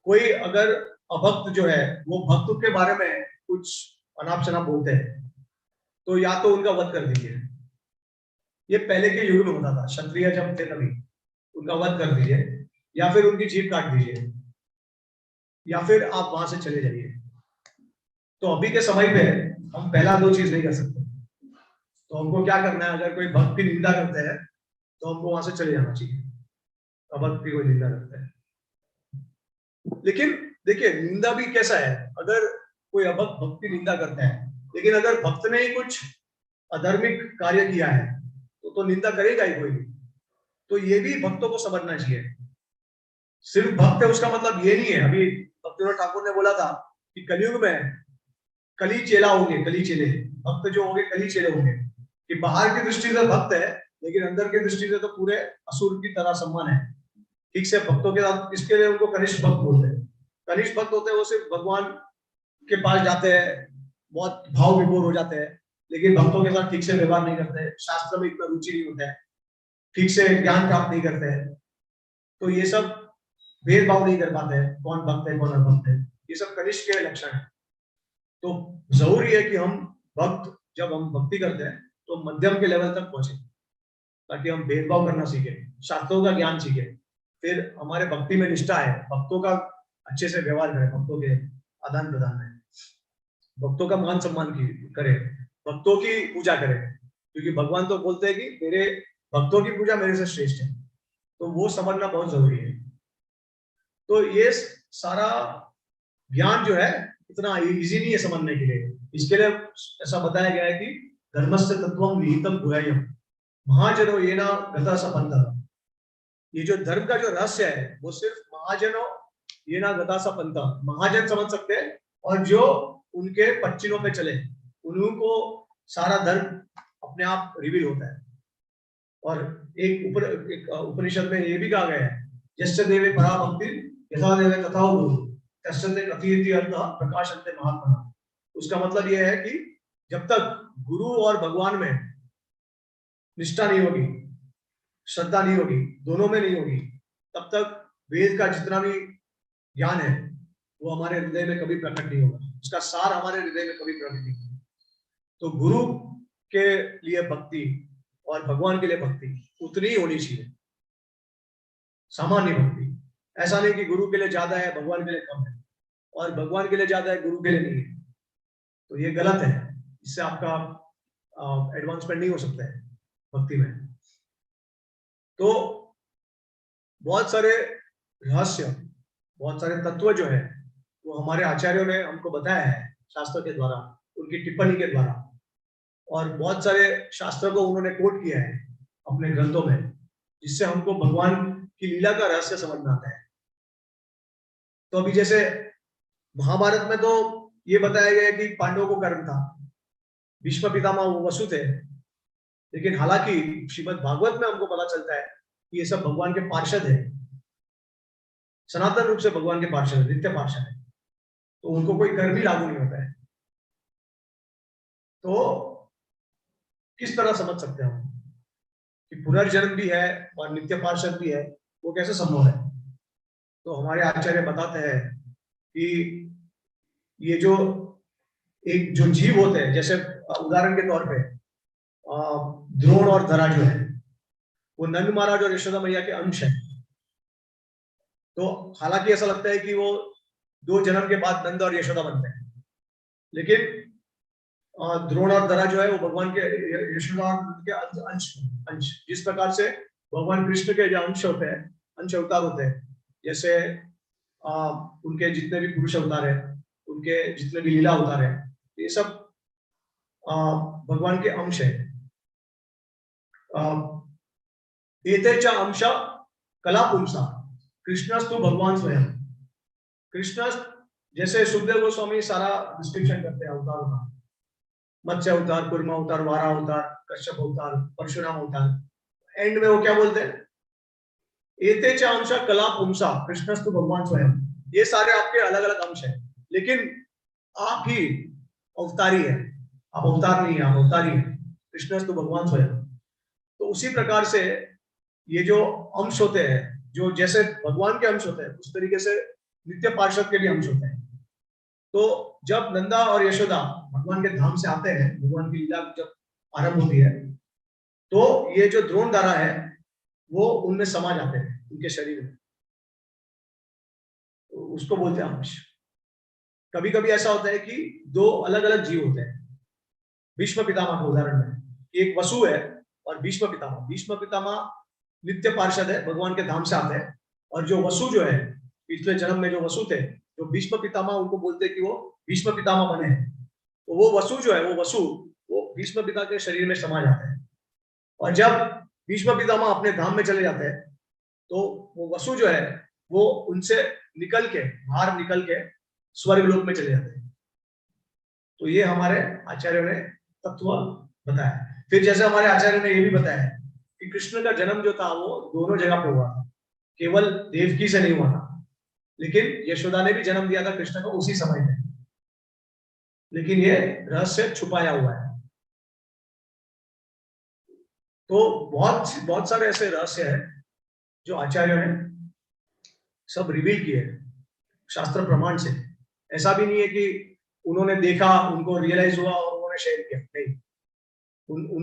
S2: कोई अगर अभक्त जो है वो भक्त के बारे में कुछ अनाप शनाप बोलते हैं तो या तो उनका वध कर दीजिए। ये पहले के युग में होता था, क्षत्रिय जब थे तभी उनका वध कर दीजिए, या फिर उनकी जीभ काट दीजिए, या फिर आप वहां से चले जाइए। तो अभी के समय पे हम पहला 2 चीज नहीं कर सकते। तो हमको क्या करना है, अगर कोई भक्त की निंदा करते हैं तो हमको वहां से चले जाना चाहिए, अभक्त की कोई निंदा करते हैं। लेकिन देखिए निंदा भी कैसा है, अगर कोई अभक्त भक्त की निंदा करता है, लेकिन अगर भक्त ने ही कुछ अधार्मिक कार्य किया है तो निंदा करेगा ही कोई भी। तो ये भी भक्तों को समझना चाहिए। सिर्फ भक्त है उसका मतलब ये नहीं है, अभी भक्तिविनोद ठाकुर ने बोला था कि कलयुग में कली चेला होंगे, कली चेले भक्त जो होंगे कली चेले होंगे, कि बाहर की दृष्टि से भक्त है लेकिन अंदर की दृष्टि से तो पूरे असुर की तरह सम्मान है। ठीक से भक्तों के साथ, इसके लिए उनको कनिष्ठ भक्त बोलते हैं। कनिष्ठ भक्त होते हैं वो सिर्फ भगवान के पास जाते हैं, बहुत भाव विभोर हो जाते हैं, लेकिन भक्तों के साथ ठीक से व्यवहार नहीं करते, शास्त्र में इतना रुचि नहीं होता है, ठीक से ज्ञान प्राप्त नहीं करते हैं। तो ये सब भेदभाव नहीं कर पाते हैं, कौन भक्त है कौन अभक्त है, ये सब कनिष्ठ के लक्षण है। तो जरूरी है कि हम भक्त जब हम भक्ति करते हैं तो मध्यम के लेवल तक पहुंचे, ताकि हम भेदभाव करना सीखे, शास्त्रों का ज्ञान सीखे, फिर हमारे भक्ति में निष्ठा है, भक्तों का अच्छे से व्यवहार करें, भक्तों के आदान प्रदान में, भक्तों का मान सम्मान करें, भक्तों की पूजा करें, क्योंकि भगवान तो बोलते हैं कि मेरे भक्तों की पूजा मेरे से श्रेष्ठ है। तो वो समझना बहुत जरूरी है। तो ये सारा ज्ञान जो है इतना इजी नहीं है समझने के लिए, इसके लिए ऐसा बताया गया है कि धर्मस्य तत्वम विहितम गुह्यम महाजनो येन गतः सपन्तः। ये जो धर्म का जो रहस्य है वो सिर्फ महाजनों येन गतः सपन्तः, महाजन समझ सकते हैं, और जो उनके पच्चिनों पे चले उनको सारा धर्म अपने आप रिवील होता है। और एक उपनिषद में ये भी कहा गया है, यस्य देवे परा भक्ति यथा देवे तथा गुरु तस्य ते कथयति अर्थः प्रकाशन्ते महात्मनः। उसका मतलब ये है कि जब तक गुरु और भगवान में निष्ठा नहीं होगी, श्रद्धा नहीं होगी, दोनों में नहीं होगी, तब तक वेद का जितना भी ज्ञान है वो हमारे हृदय में कभी प्रकट नहीं होगा, उसका सार हमारे हृदय में कभी प्रकट नहीं होगा। तो गुरु के लिए भक्ति और भगवान के लिए भक्ति उतनी ही होनी चाहिए, सामान्य भक्ति। ऐसा नहीं कि गुरु के लिए ज्यादा है भगवान के लिए कम है, और भगवान के लिए ज्यादा है गुरु के लिए नहीं है, तो ये गलत है। इससे आपका एडवांसमेंट नहीं हो सकता है भक्ति में। तो बहुत सारे रहस्य, बहुत सारे तत्व जो है वो हमारे आचार्यों ने हमको बताया है शास्त्र के द्वारा, उनकी टिप्पणी के द्वारा, और बहुत सारे शास्त्रों को उन्होंने कोट किया है अपने ग्रंथों में, जिससे हमको भगवान की लीला का रहस्य समझ में आता है। तो अभी जैसे महाभारत में तो ये बताया गया है कि पांडवों को कर्म था, भीष्म पितामह वो वसु थे, लेकिन हालांकि श्रीमद् भागवत में हमको पता चलता है कि ये सब भगवान के पार्षद है, सनातन रूप से भगवान के पार्षद है, नित्य पार्षद है, तो उनको कोई कर्म ही लागू नहीं होता है। तो किस तरह समझ सकते हैं हम कि पुनर्जन्म भी है और नित्य पार्षद भी है, वो कैसे संभव है? तो हमारे आचार्य बताते हैं कि ये जो एक जो जीव होते हैं, जैसे उदाहरण के तौर पे द्रोण और धरा जो है वो नंद महाराज और यशोदा मैया के अंश है। तो हालांकि ऐसा लगता है कि वो 2 जन्म के बाद नंद और यशोदा बनते हैं, लेकिन द्रोण और धरा जो है वो भगवान के यशोदा के अंश, जिस प्रकार से भगवान कृष्ण के जो अंश होते हैं, अंश अवतार होते हैं, जैसे उनके जितने भी पुरुष अवतार है, उनके जितने भी लीला अवतार है, ये सब भगवान के अंश है। एतेच अंश कला पुंसा कृष्णस्तु भगवान स्वयं। कृष्ण जैसे सुखदेव गोस्वामी सारा डिस्क्रिप्शन करते हैं अवतारों का, मत्स्य अवतार, कुर्मा अवतार, वारा अवतार, कश्यप अवतार, परशुराम अवतार, एंड में वो क्या बोलते हैं? एतेच अंश कला पुंसा कृष्णस्तु भगवान स्वयं। ये सारे आपके अलग अलग अंश हैं, लेकिन आप ही अवतारी है, आप अवतार नहीं है, आप अवतारी है, कृष्णस्तु भगवान स्वयं। तो उसी प्रकार से ये जो अंश होते हैं, जो जैसे भगवान के अंश होते हैं, उस तरीके से नित्य पार्षद के भी अंश होते हैं। तो जब नंदा और यशोदा भगवान के धाम से आते हैं, भगवान की लीला जब आरंभ होती है, तो ये जो द्रोण धारा है वो उनमें समा जाते हैं, उनके शरीर में, तो उसको बोलते हैं अंश। कभी कभी ऐसा होता है कि 2 अलग अलग जीव होते हैं। भीष्म पितामह के उदाहरण में एक वसु है और भीष्म पितामह। भीष्म पितामह नित्य पार्षद है, भगवान के धाम से आते हैं, और जो वसु जो है, पिछले जन्म में जो वसु थे, जो भीष्म पितामह, उनको बोलते हैं कि वो भीष्म पितामह बने हैं। तो वो वसु जो है, वो वसु वो भीष्म पिता के शरीर में समा जाते हैं, और जब भीष्म पितामह अपने धाम में चले जाते हैं, तो वो वसु जो है वो उनसे निकल के, बाहर निकल के स्वर्ग लोक में चले जाते हैं। तो ये हमारे आचार्यों ने तत्व बताया। फिर जैसे हमारे आचार्य ने ये भी बताया कि कृष्ण का जन्म जो था वो दोनों जगह पे हुआ था, केवल देवकी से नहीं हुआ था, लेकिन यशोदा ने भी जन्म दिया था कृष्ण को उसी समय में, लेकिन ये रहस्य छुपाया हुआ है। तो बहुत सारे ऐसे रहस्य हैं जो आचार्यों ने सब रिवील किए शास्त्र प्रमाण से। ऐसा भी नहीं है कि उन्होंने देखा, उनको रियलाइज हुआ और उन्होंने शेयर किया, नहीं।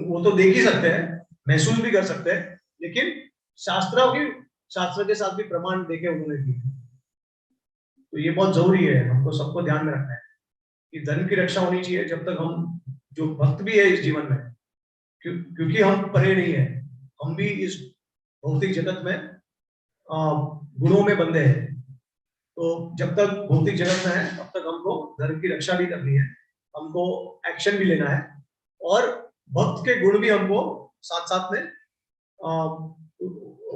S2: वो तो देख ही सकते हैं, महसूस भी कर सकते हैं, लेकिन शास्त्र के साथ भी प्रमाण देके उन्होंने किए। तो ये बहुत जरूरी है, हमको सबको ध्यान में रखना है कि धर्म की रक्षा होनी चाहिए जब तक हम, जो भक्त भी है इस जीवन में, क्योंकि हम परे नहीं है, हम भी इस भौतिक जगत में गुणों में बंधे हैं। तो जब तक भौतिक जगत में है तब तक हमको धर्म की रक्षा भी करनी है, हमको एक्शन भी लेना है और भक्त के गुण भी हमको साथ साथ में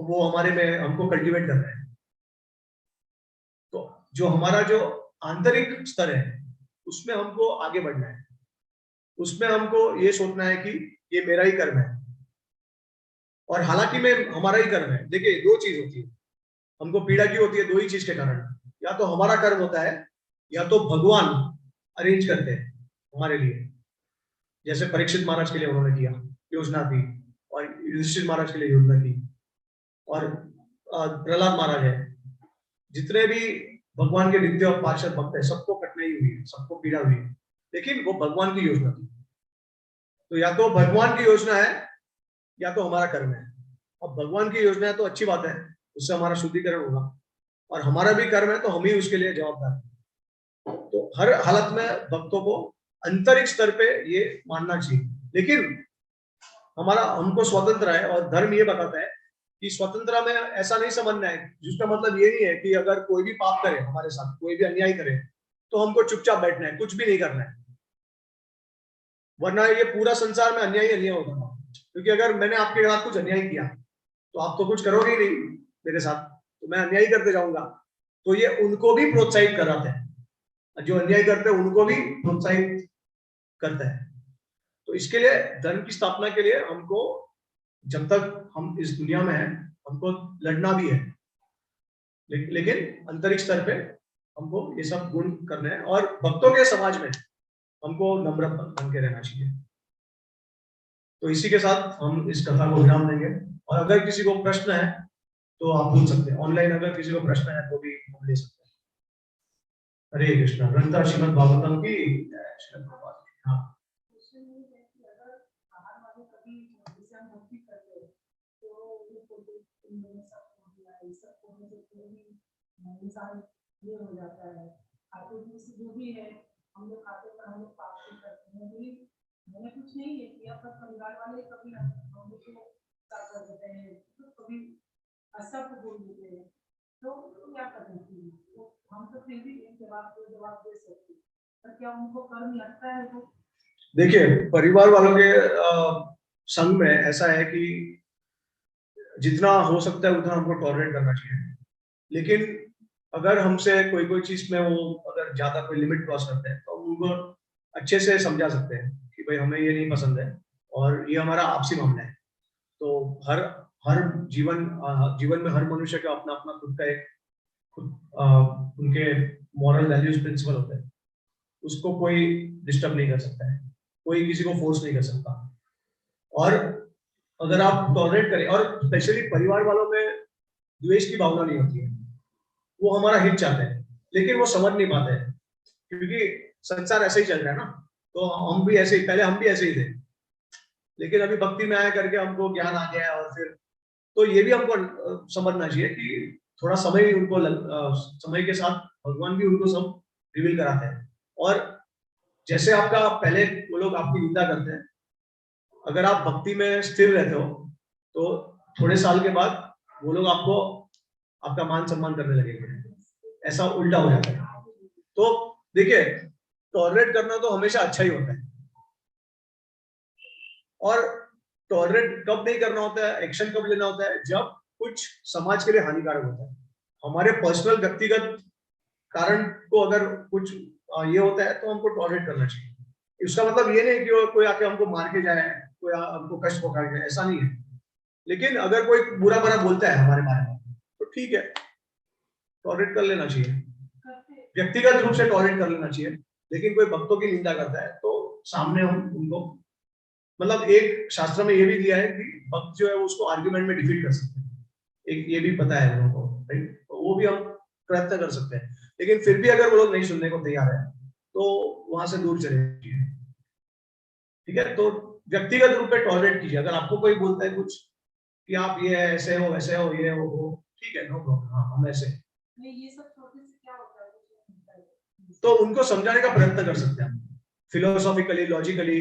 S2: वो हमारे में हमको कल्टीवेट करना है। तो जो हमारा जो आंतरिक स्तर है उसमें हमको आगे बढ़ना है, उसमें हमको ये सोचना है कि ये मेरा ही कर्म है और हालांकि मैं हमारा ही कर्म है। देखिए दो चीज होती है, हमको पीड़ा क्यों होती है? दो ही चीज के कारण, या तो हमारा कर्म होता है या तो भगवान अरेंज करते हैं हमारे लिए। जैसे परीक्षित महाराज के लिए उन्होंने किया योजना थी, और युधिष्ठिर महाराज के लिए योजना थी, और प्रहलाद महाराज है, जितने भी भगवान के नित्य और पार्षद भक्त है सबको कठिनाई हुई है, सबको पीड़ा हुई है, लेकिन वो भगवान की योजना थी। तो या तो भगवान की योजना है या तो हमारा कर्म है। अब भगवान की योजना है तो अच्छी बात है, उससे हमारा शुद्धिकरण होगा, और हमारा भी कर्म है तो हम ही उसके लिए जवाबदार हैं। तो हर हालत में भक्तों को आंतरिक स्तर पे ये मानना चाहिए, लेकिन हमको स्वतंत्र है, और धर्म ये बताता है कि स्वतंत्रता में ऐसा नहीं समझना है, जिसका मतलब ये नहीं है कि अगर कोई भी पाप करे हमारे साथ, कोई भी अन्याय करे तो हमको चुपचाप बैठना है, कुछ भी नहीं करना है, वरना ये पूरा संसार में अन्याय अन्याय होता है। क्योंकि अगर मैंने आपके साथ कुछ अन्याय किया तो आप तो कुछ करोगे ही नहीं मेरे साथ, तो मैं अन्याय करते जाऊंगा। तो ये उनको भी प्रोत्साहित कराते हैं, जो अन्याय करते हैं उनको भी प्रोत्साहित करता है। तो इसके लिए धर्म की स्थापना के लिए हमको, जब तक हम इस दुनिया में हैं, हमको लड़ना भी है, लेकिन आंतरिक स्तर पे हमको ये सब गुण करने हैं, और भक्तों के समाज में हमको नम्र बन के रहना चाहिए। तो इसी के साथ हम इस कथा को विराम देंगे, और अगर किसी को प्रश्न है तो आप पूछ सकते हैं ऑनलाइन, अगर किसी को प्रश्न है तो भी हम ले सकते हैं। हरे कृष्णा। ग्रंथा श्रीमद् भागवतम की जय। श्रील प्रभुपाद की। हाँ,
S6: ये हो जाता है, खाते जो भी है हम लोग खाते पर हम लोग पाप भी करते हैं। मैंने कुछ नहीं है किया, पर परिवार वाले कभी हम लोग को कर देते हैं, तो कभी असत्य बोल देते हैं, तो क्या करना चाहिए? तो हम तो फिर भी जवाब दे सकते हैं, पर क्या उनको कर्म लगता है? तो
S2: देखिए परिवार वालों के संग में ऐसा है कि जितना हो सकता है उतना हमको टॉलरेट करना चाहिए, लेकिन अगर हमसे कोई चीज में वो अगर ज्यादा कोई लिमिट क्रॉस करते हैं तो उनको अच्छे से समझा सकते हैं कि भाई हमें ये नहीं पसंद है और ये हमारा आपसी मामला है। तो हर जीवन में हर मनुष्य का अपना अपना खुद का एक उनके मॉरल वैल्यूज प्रिंसिपल होते हैं, उसको कोई डिस्टर्ब नहीं कर सकता है, कोई किसी को फोर्स नहीं कर सकता। और अगर आप टॉलरेट करें, और स्पेशली परिवार वालों में द्वेष की भावना नहीं होती है, वो हमारा हित चाहते हैं, लेकिन वो समझ नहीं पाते हैं क्योंकि संसार ऐसे ही चल रहा है ना। तो हम भी ऐसे ही, पहले हम भी ऐसे ही थे, लेकिन अभी भक्ति में आया करके हमको ज्ञान आ गया है, और फिर तो ये भी हमको समझना चाहिए कि थोड़ा समय उनको समय के साथ भगवान भी उनको सब रिवील कराते हैं। और जैसे आपका पहले वो लोग आपकी निंदा करते हैं, अगर आप भक्ति में स्थिर रहते हो तो थोड़े साल के बाद वो लोग आपका मान सम्मान करने लगेंगे, ऐसा उल्टा हो जाता है। तो देखिए टॉलरेट करना तो हमेशा अच्छा ही होता है, और टॉलरेट कब नहीं करना होता है, एक्शन कब लेना होता है, जब कुछ समाज के लिए हानिकारक होता है। हमारे पर्सनल व्यक्तिगत कारण को अगर कुछ ये होता है तो हमको टॉलरेट करना चाहिए। इसका मतलब ये नहीं कि कोई आके हमको मार के जाए, कोई हमको कष्ट पहुंचा के, ऐसा नहीं है। लेकिन अगर कोई बुरा भला बोलता है हमारे बारे में तो ठीक है, टॉलरेट कर लेना चाहिए, व्यक्तिगत रूप से टॉलरेट कर लेना चाहिए। लेकिन कोई भक्तों की निंदा करता है तो सामने हम उनको, मतलब एक शास्त्र में ये भी दिया है कि भक्त जो है उसको आर्ग्यूमेंट में डिफीट कर सकते हैं, एक ये भी पता है लोगों को, राइट? तो वो भी हम प्रयत्न कर सकते हैं, लेकिन फिर भी अगर वो लोग नहीं सुनने को तैयार है तो वहां से दूर चले जाइए, ठीक है? तो व्यक्तिगत रूप में टॉलरेट कीजिए। अगर आपको कोई बोलता है कुछ कि आप ये ऐसे हो वैसे हो, ये हो, ठीक है, नो प्रॉब्लम, हाँ हम ऐसे,
S6: ये सब छोटे से क्या होता है?
S2: तो उनको समझाने का प्रयत्न कर सकते हैं, फिलोसॉफिकली लॉजिकली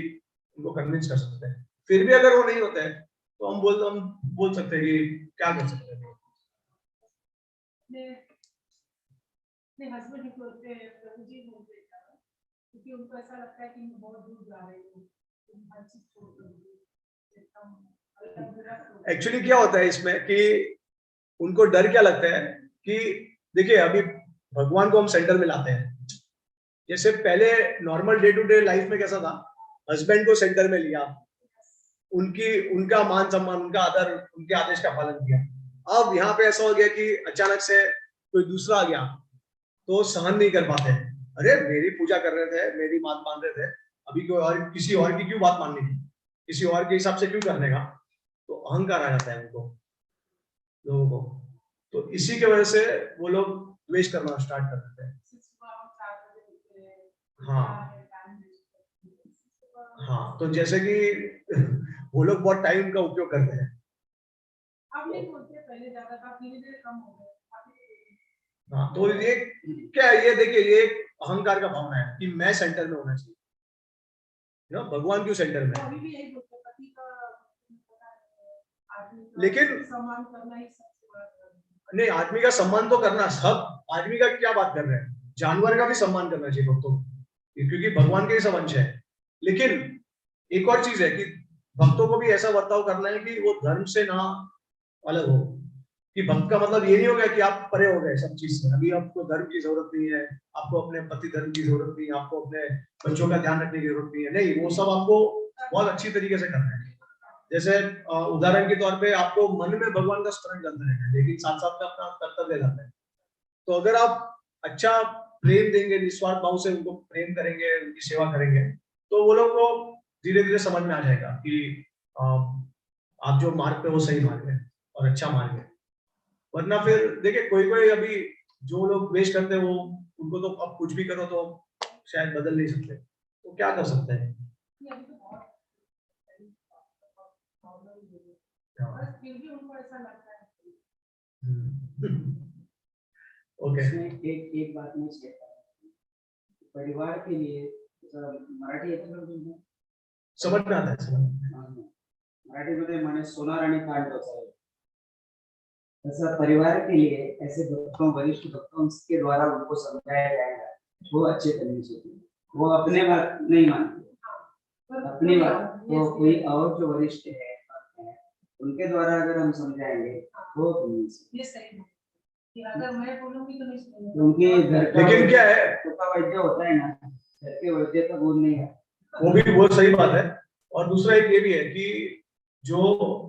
S2: उनको कन्विंस कर सकते हैं। फिर भी अगर वो नहीं होता है तो हम बोल सकते हैं कि क्या कर सकते हैं।
S6: हस्बैंड बोलते हैं, प्रभु जी बोलते हैं क्योंकि उनको ऐसा लगता है कि मैं बहुत दूर जा रही हूँ, हर चीज छोड़ दूंगी, एकदम अलग-अलग।
S2: एक्चुअली क्या होता है इसमें कि उनको डर क्या लगता है कि देखिए अभी भगवान को हम सेंटर में लाते हैं। जैसे पहले normal day to day life में कैसा था, हस्बैंड को सेंटर में लिया, उनका मान सम्मान, उनका आदर, उनके आदेश का पालन किया। अब यहाँ पे ऐसा हो गया कि अचानक से कोई दूसरा आ गया तो सहन नहीं कर पाते। अरे मेरी पूजा कर रहे थे, मेरी बात मान रहे थे, अभी कोई और किसी और की क्यों बात माननी थी, किसी और के हिसाब से क्यों करने का, तो अहंकार आ जाता है उनको, लोगों को। तो इसी की वजह से वो लोग द्वेष करना स्टार्ट कर देते हैं। हाँ हाँ, तो जैसे कि वो लोग बहुत टाइम का उपयोग करते हैं।
S6: अब नहीं बोलते, पहले ज्यादा था, धीरे-धीरे कम हो गया।
S2: हाँ, तो ये क्या है, ये देखिए ये एक अहंकार का भावना है कि मैं सेंटर में होना चाहिए ना, भगवान क्यों सेंटर में है?
S6: अभी भी यही बोलते हैं, पति का आदमी का
S2: लेकिन
S6: सम्मान करना ही सबसे बड़ा धर्म है।
S2: नहीं, आदमी का सम्मान तो करना, सब आदमी का क्या बात कर रहे हैं, जानवर का भी सम्मान करना चाहिए भक्तों को, क्योंकि भगवान के ही सब अंश है। लेकिन एक और चीज है कि भक्तों को भी ऐसा बर्ताव करना है कि वो धर्म से ना अलग हो, कि भक्त का मतलब ये नहीं होगा कि आप परे हो गए सब चीज से, अभी आपको धर्म की जरूरत नहीं है, आपको अपने पति धर्म की जरूरत नहीं है, आपको अपने बच्चों का ध्यान रखने की जरूरत नहीं है। नहीं, वो सब आपको बहुत अच्छी तरीके से करना है। जैसे उदाहरण के तौर पे आपको मन में भगवान का स्मरण करते रहना है, लेकिन साथ साथ में अपना कर्तव्य करना है। तो अगर आप अच्छा प्रेम देंगे, निस्वार्थ भाव से उनको प्रेम करेंगे, उनकी सेवा करेंगे, तो वो लोग को धीरे धीरे समझ में आ जाएगा कि आप जो मार्ग पे वो सही मार्ग है और अच्छा मार्ग है। वरना फिर देखिए कोई कोई अभी जो लोग द्वेष करते हैं, वो उनको तो अब कुछ भी करो तो शायद बदल नहीं सकते, तो क्या कर सकते हैं।
S6: बस फिर भी उनको ऐसा लगता है।
S2: ओके,
S1: एक बात मैं शेयर करूं, परिवार के लिए मराठी येते ना तुम्ही?
S2: समझ में आता है, समझ में।
S1: मराठीमध्ये म्हणे सोनार आणि कांड असावे, ऐसा परिवार के लिए ऐसे भक्तों, वरिष्ठ भक्तों के द्वारा उनको समझाया जाएगा, वो अच्छे तरीके से, वो अपने बात नहीं मानते, अपनी बात तो कोई और जो वरिष्ठ है उनके द्वारा अगर हम समझाएंगे वो
S6: ये सही है कि अगर मैं बोलूंगी तो नहीं सुनेंगे।
S1: क्योंकि घर का
S2: लेकिन क्या है,
S1: का वैद्य होता है ना, घर के वैद्य का गुण नहीं है।
S2: वो सही बात है। और दूसरा एक ये भी है कि जो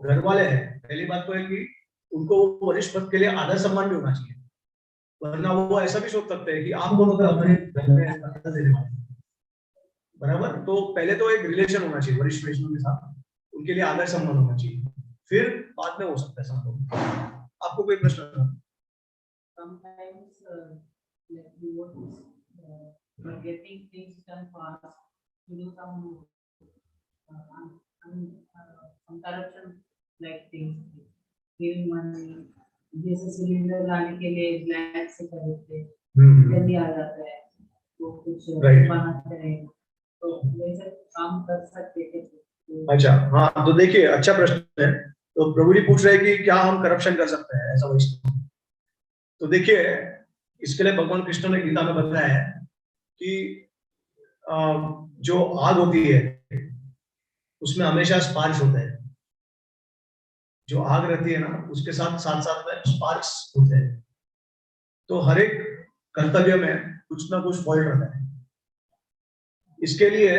S2: घर वाले हैं, पहली बात तो है कि उनको वरिष्ठ भक्त के लिए आदर सम्मान भी होना चाहिए, वरना वो ऐसा भी सोच सकते हैं कि आप दोनों तो अपने घर में आदर देने वाले, बराबर। तो पहले तो एक रिलेशन होना चाहिए वरिष्ठ वैष्णव के साथ, उनके लिए आदर सम्मान होना चाहिए, फिर बाद में हो सकता है संभव। आपको कोई प्रश्न है?
S6: Sometimes like you want to getting things done fast, you do some corruption like things, giving money, जैसे सिलेंडर लाने के लिए ब्लैक से खरीदते, जल्दी आ जाता है, तो कुछ बनाते हैं, तो वैसे काम कर सकते थे।
S2: अच्छा, हाँ, तो देखिए अच्छा प्रश्न है। तो प्रभु जी पूछ रहे हैं कि क्या हम करप्शन कर सकते हैं ऐसा वैष्णव। तो देखिए इसके लिए भगवान कृष्ण ने गीता में बताया है कि जो आग होती है उसमें हमेशा स्पार्क्स होते हैं, जो आग रहती है ना उसके साथ साथ साथ में स्पार्क्स होते हैं। तो हर एक कर्तव्य में कुछ ना कुछ फॉल्ट रहता है। इसके लिए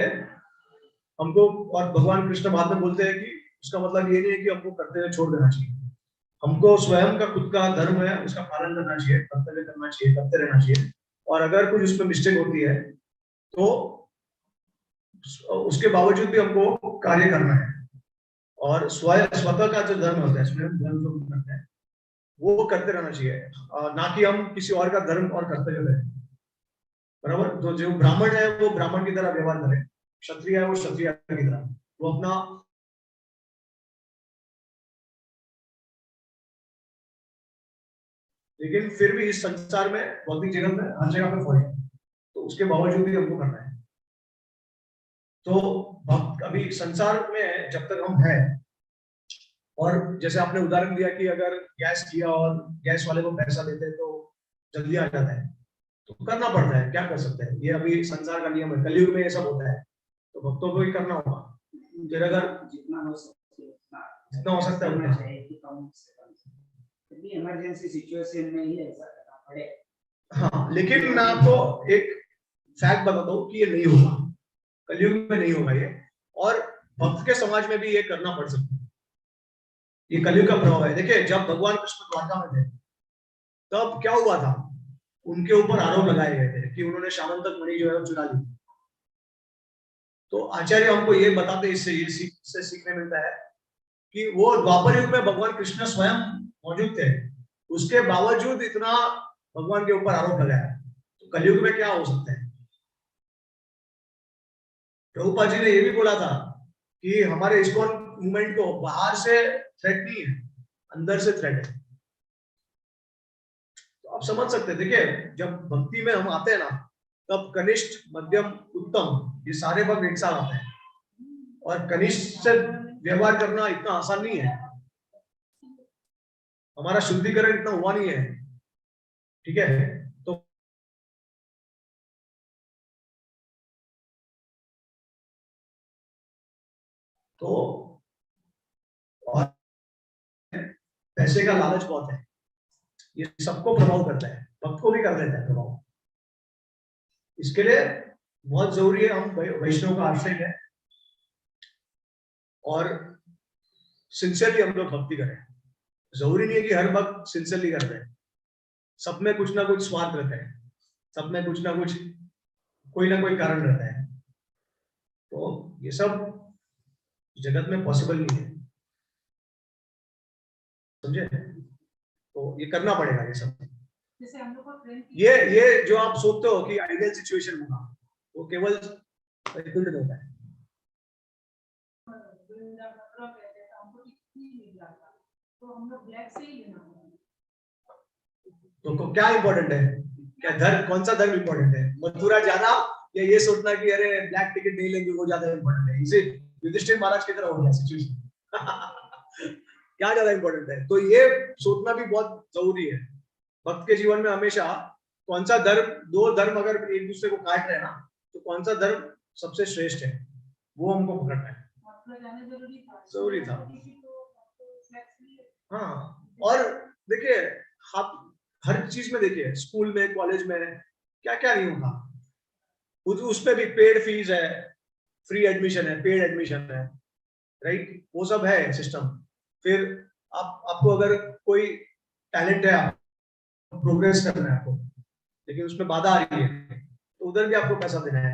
S2: हमको, और भगवान कृष्ण बाद में बोलते हैं कि उसका मतलब ये नहीं है कि हमको कर्तव्य छोड़ देना चाहिए, हमको स्वयं का खुद का धर्म है उसका पालन करना चाहिए, कर्तव्य करना चाहिए, करते रहना चाहिए। और अगर कुछ उसमें मिस्टेक होती है तो उसके बावजूद भी हमको कार्य करना है, और स्वतः का जो धर्म होता है, स्वयं धर्म जो करते हैं वो करते रहना चाहिए, ना कि हम किसी और का धर्म और कर्तव्य करें, बराबर। तो जो ब्राह्मण है वो ब्राह्मण की तरह व्यवहार करे, क्षत्रिय है वो क्षत्रिय की तरह, वो अपना लेकिन फिर भी इस संसार में, भौतिक जगत में हर जगह पे फॉल्ट है, तो उसके बावजूद भी हमको करना है। तो भक्त अभी संसार में जब तक हम हैं, और जैसे आपने उदाहरण दिया कि अगर गैस किया और गैस वाले को पैसा देते तो जल्दी आ जाता है, तो करना पड़ता है, क्या कर सकते हैं, ये अभी संसार का नियम है, कलयुग में ये सब होता है, तो भक्तों को ही करना होगा। फिर अगर
S1: जितना हो सकता
S2: जितना हो सकता है
S1: करना
S2: उतना।
S1: चाहिए कि कम से कम फिर भी इमरजेंसी सिचुएशन में ही ऐसा करना पड़े।
S2: हाँ, लेकिन मैं आपको एक फैक्ट बताता हूँ कि ये नहीं होगा, कलयुग में नहीं होगा ये, और भक्त के समाज में भी ये करना पड़ सकता है। ये कलयुग का प्रभाव है। देखिए, जब भगवान कृष्ण द्वारका में थे तब क्या हुआ था, उनके ऊपर आरोप लगाए गए थे कि उन्होंने श्यामंतक मणि जो है वो चुरा ली। तो आचार्य हमको ये बताते, इससे ये सीखने मिलता है कि वो द्वापर युग में भगवान कृष्ण स्वयं मौजूद थे, उसके बावजूद इतना भगवान के ऊपर आरोप लगाया, तो कलयुग में क्या हो सकता है। प्रभुपाद जी ने ये भी बोला था कि हमारे इस्कॉन मूवमेंट को बाहर से थ्रेट नहीं है, अंदर से थ्रेट है। तो आप समझ सकते हैं, देखिए जब भक्ति में हम आते हैं ना, तब कनिष्ठ, मध्यम, उत्तम, ये सारे भक्त एक साथ आते हैं, और कनिष्ठ से व्यवहार करना इतना आसान नहीं है, हमारा शुद्धिकरण इतना हुआ नहीं है, ठीक है। तो और पैसे का लालच बहुत है, ये सबको प्रभाव करता है, भक्त को भी कर देता है प्रभाव। इसके लिए बहुत जरूरी है हम वैष्णव का आश्रय लें और सिंसियरली हम लोग भक्ति करें। जरूरी नहीं है कि हर भक्त सिंसियरली कर रहे हैं, सब में कुछ ना कुछ स्वार्थ रहता है, सब में कुछ ना कुछ कोई ना कोई कारण रहता है, तो ये सब जगत में पॉसिबल नहीं है, समझे। तो ये करना पड़ेगा ये सब।
S6: जैसे हम लोग का
S2: ये जो आप सोचते हो कि आइडियल सिचुएशन होगा, वो केवल वैकुंठ में होता है।
S6: तो हम लोग ब्लैक से ही लेना होगा।
S2: तो क्या इंपॉर्टेंट है, क्या धर्म, कौन सा धर्म इंपॉर्टेंट है, मथुरा ज्यादा या ये सोचना कि अरे ब्लैक टिकट नहीं लेंगे वो ज्यादा इंपॉर्टेंट है। इसे युधिष्ठिर महाराज की तरह हो गया सिचुएशन क्या ज्यादा इंपॉर्टेंट है। तो ये सोचना भी बहुत जरूरी है भक्त के जीवन में हमेशा। कौन सा धर्म, दो धर्म अगर एक दूसरे को काट रहे हैं ना, तो कौन सा धर्म सबसे श्रेष्ठ है, वो हमको पकड़ना है, जरूरी था। हाँ, और देखिए आप हर चीज में देखिए, स्कूल में, कॉलेज में क्या क्या नहीं होगा, उस पे भी पेड फीस है, फ्री एडमिशन है, पेड एडमिशन है, राइट, वो सब है सिस्टम। फिर आपको अगर कोई टैलेंट है, प्रोग्रेस करना है आपको, लेकिन उसमें बाधा आ रही है, तो उधर भी आपको पैसा देना है।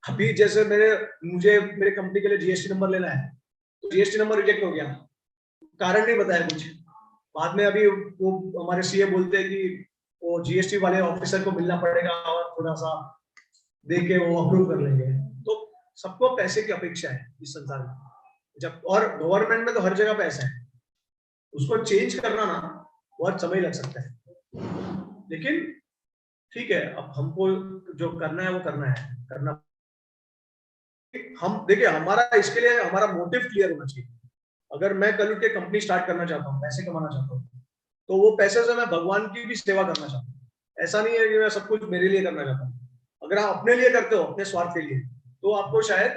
S2: अभी जैसे मुझे मेरे कंपनी के लिए जीएसटी नंबर लेना है, तो जीएसटी नंबर रिजेक्ट हो गया, कारण नहीं बताया कुछ। बाद में अभी वो हमारे सीए बोलते हैं कि वो जीएसटी वाले ऑफिसर को मिलना पड़ेगा और थोड़ा सा दे के वो अप्रूव कर लेंगे। तो सबको पैसे की अपेक्षा है इस संसार में, जब, और गवर्नमेंट में तो हर जगह पैसा है, उसको चेंज करना ना बहुत समय लग सकता है, लेकिन ठीक है, अब हमको जो करना है वो करना। हम देखिए, हमारा इसके लिए हमारा मोटिव क्लियर होना चाहिए। अगर मैं कल के कंपनी स्टार्ट करना चाहता हूँ, पैसे कमाना चाहता हूँ, तो वो पैसे से मैं भगवान की भी सेवा करना चाहता हूँ। ऐसा नहीं है कि मैं सब कुछ मेरे लिए करना चाहता हूँ। अगर आप अपने लिए करते हो, अपने स्वार्थ के लिए, तो आपको शायद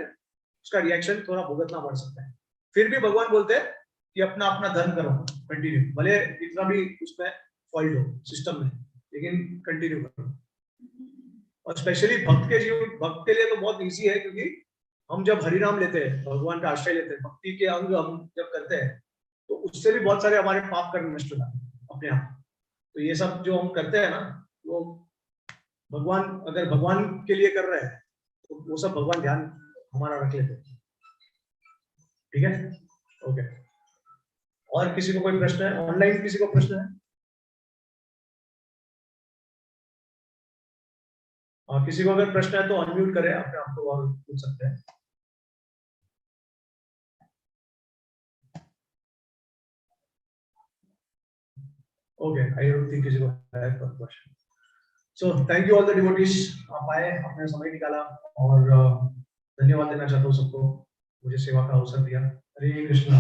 S2: उसका रिएक्शन थोड़ा भुगतना पड़ सकता है। फिर भी भगवान बोलते हैं कि अपना अपना धर्म करो, कंटिन्यू, भले इतना भी उसमें फॉल्ट हो सिस्टम में, लेकिन कंटिन्यू करो। और स्पेशली भक्त के लिए तो बहुत इजी है, क्योंकि हम जब हरिनाम लेते हैं, भगवान का आश्रय लेते हैं, भक्ति के अंग हम जब करते हैं, तो उससे भी बहुत सारे हमारे पाप कर्म नष्ट हो जाते हैं अपने आप। तो ये सब जो हम करते हैं ना, वो भगवान, अगर भगवान के लिए कर रहे हैं, तो वो सब भगवान ध्यान हमारा रख लेते हैं। ठीक है, ओके। और किसी को कोई प्रश्न है? ऑनलाइन किसी को प्रश्न है? और किसी को अगर प्रश्न है तो अनम्यूट करें अपने आप को और पूछ सकते हैं। ओके, आई डोंट थिंक किसी को है question. So thank you all the devotees, आप आए, आपने समय निकाला, और धन्यवाद देना चाहता हूँ सबको, मुझे सेवा का अवसर दिया। हरे कृष्णा।